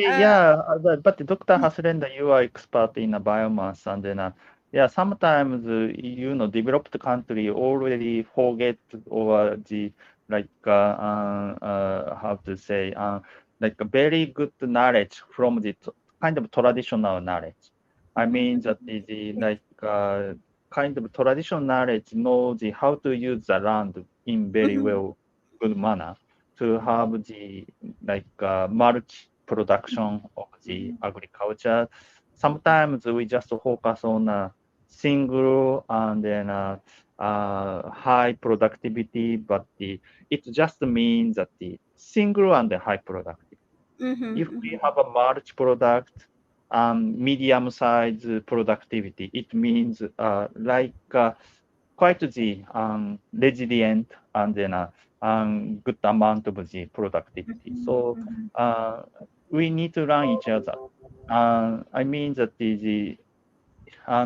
but Dr. Haslenda, you are expert in biomass, and then yeah, sometimes developed country already forget or the how to say like a very good knowledge from the kind of traditional knowledge. I mean that the kind of traditional knowledge knows how to use the land in very well good manner to have the multi production of the agriculture. Sometimes we just focus on a single and then high productivity, but it just means that the single and the high productivity. If we have a multi product, medium size productivity, it means quite the resilient and then good amount of the productivity. So we need to learn each other. I mean that the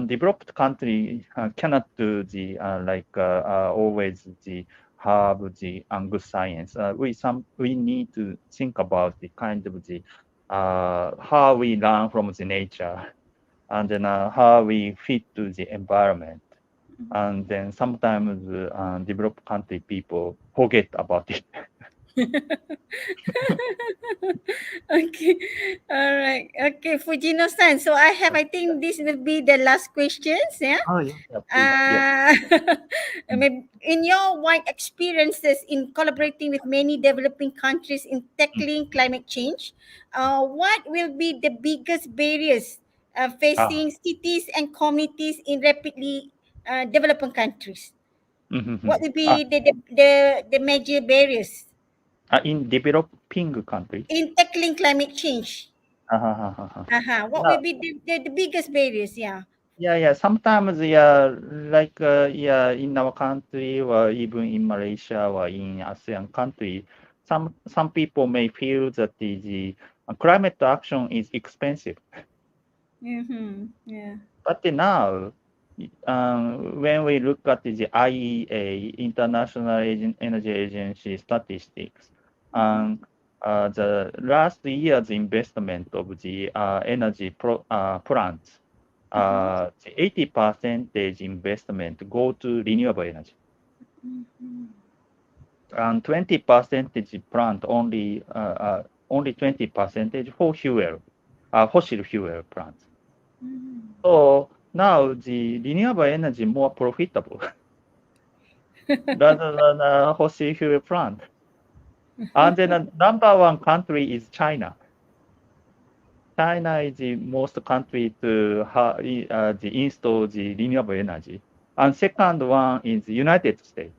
developed country cannot do the always the have the good science. We need to think about the kind of the how we learn from the nature and then how we fit to the environment. And then sometimes developed country people forget about it. Okay. All right. Okay, Fujino-san. So I think this will be the last questions. Yeah. Oh yeah, please. Yeah. In your wide experiences in collaborating with many developing countries in tackling climate change, what will be the biggest barriers Ah. facing cities and communities in rapidly developing countries? What will Ah, be the major barriers in developing country. in tackling climate change? What Yeah, will be the biggest barriers? Yeah. yeah. Sometimes, yeah, in our country or even in Malaysia or in ASEAN country, some people may feel that the climate action is expensive. Yeah. But now, when we look at the IEA, International Energy Agency statistics, the last year's investment of the energy plants, the 80% investment go to renewable energy. And 20% plant only 20% for fossil fuel plants. So now the renewable energy more profitable rather than a fossil fuel plant. And then number one country is China. China is the most country to install the renewable energy. And second one is the United States.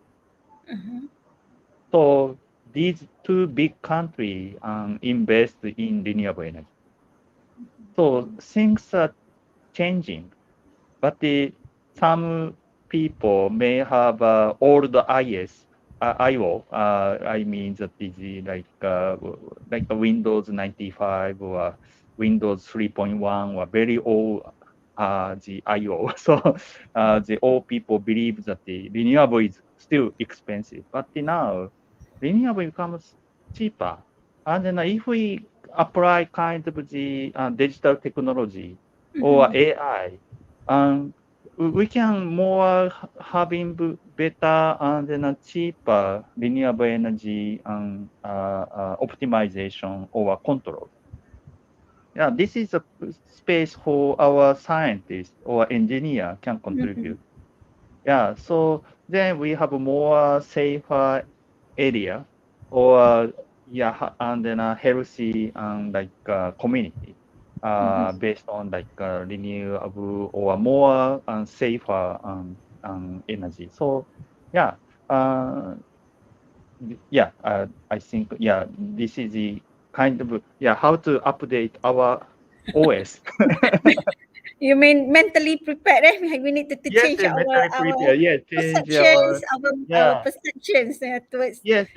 So these two big countries invest in renewable energy. So things are changing, but some people may have old ideas IO. I mean that is like a Windows 95 or Windows 3.1 or very old the IO. So the old people believe that the renewable is still expensive, but now renewable becomes cheaper. And then if we apply kind of the digital technology or AI, we can more having better and then cheaper renewable energy optimization or control. Yeah, this is a space for our scientists or engineer can contribute. Yeah, so then we have a more safer area or and then a healthy community based on renewable or more safer energy. So yeah, I think this is the kind of how to update our OS. You mean mentally prepared? We need to Yes, change mentally our prepare. Yes, change perceptions, our our yeah. perceptions towards. Yes,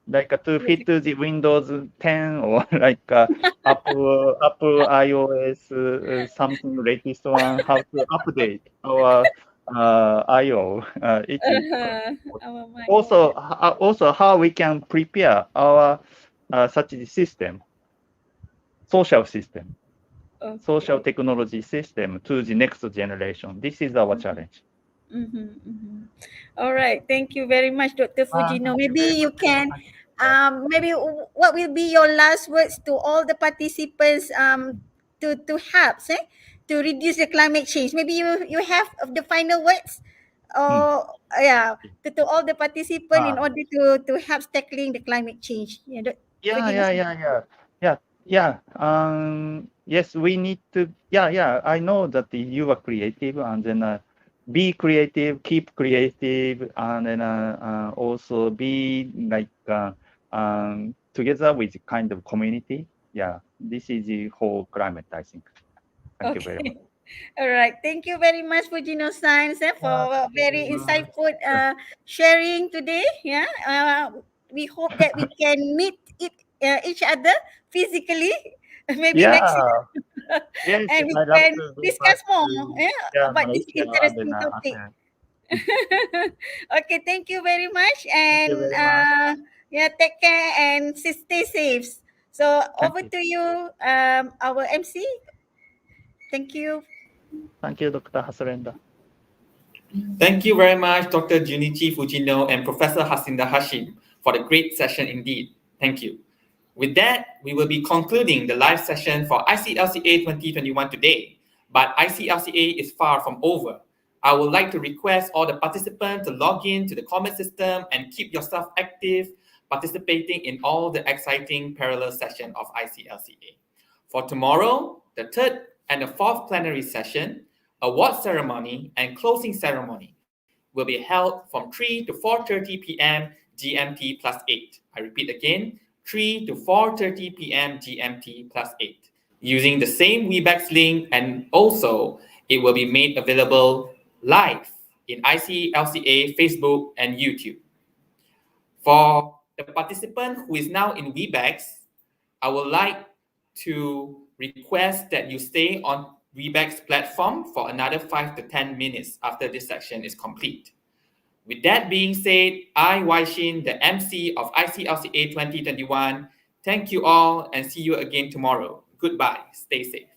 like to fit to the Windows 10 or like Apple iOS something latest one, how to update our IO. It is Our mind. also how we can prepare our such a system, social system, social technology system to the next generation. This is our challenge. All right. Thank you very much, Dr. Fujino. Thank you Maybe very you much. can, maybe what will be your last words to all the participants to help, to reduce the climate change? Maybe you have the final words, or to all the participants in order to help tackling the climate change. Yes, we need to. I know that you are creative, and then be creative, keep creative, and then also be together with kind of community. Yeah, this is the whole climate, I think. Thank you very much. All right. Thank you very much, Fujino Science, for very insightful sharing today. Yeah. We hope that we can meet each other physically, maybe next Yeah, year, yes, and we I love can to go back discuss more to about this Malaysia and then interesting topic. ASEAN. Okay. Thank you very much, Thank you and very much. take care and stay safe. So Thank over you. to you, our MC. Thank you. Thank you, Dr. Hasarenda. Thank you very much, Dr. Junichi Fujino and Professor Hasinda Hashim, for the great session indeed. Thank you. With that, we will be concluding the live session for ICLCA 2021 today. But ICLCA is far from over. I would like to request all the participants to log in to the comment system and keep yourself active, participating in all the exciting parallel session of ICLCA. For tomorrow, the third and the fourth plenary session, award ceremony and closing ceremony will be held from 3 to 4:30 p.m. GMT plus 8. I repeat again, 3 to 4:30 p.m. GMT plus 8. Using the same Webex link, and also it will be made available live in ICLCA Facebook and YouTube. For the participant who is now in Webex, I would like to request that you stay on Webex platform for another 5 to 10 minutes after this section is complete. With that being said, I, Waishin, the MC of ICLCA 2021, thank you all and see you again tomorrow. Goodbye. Stay safe.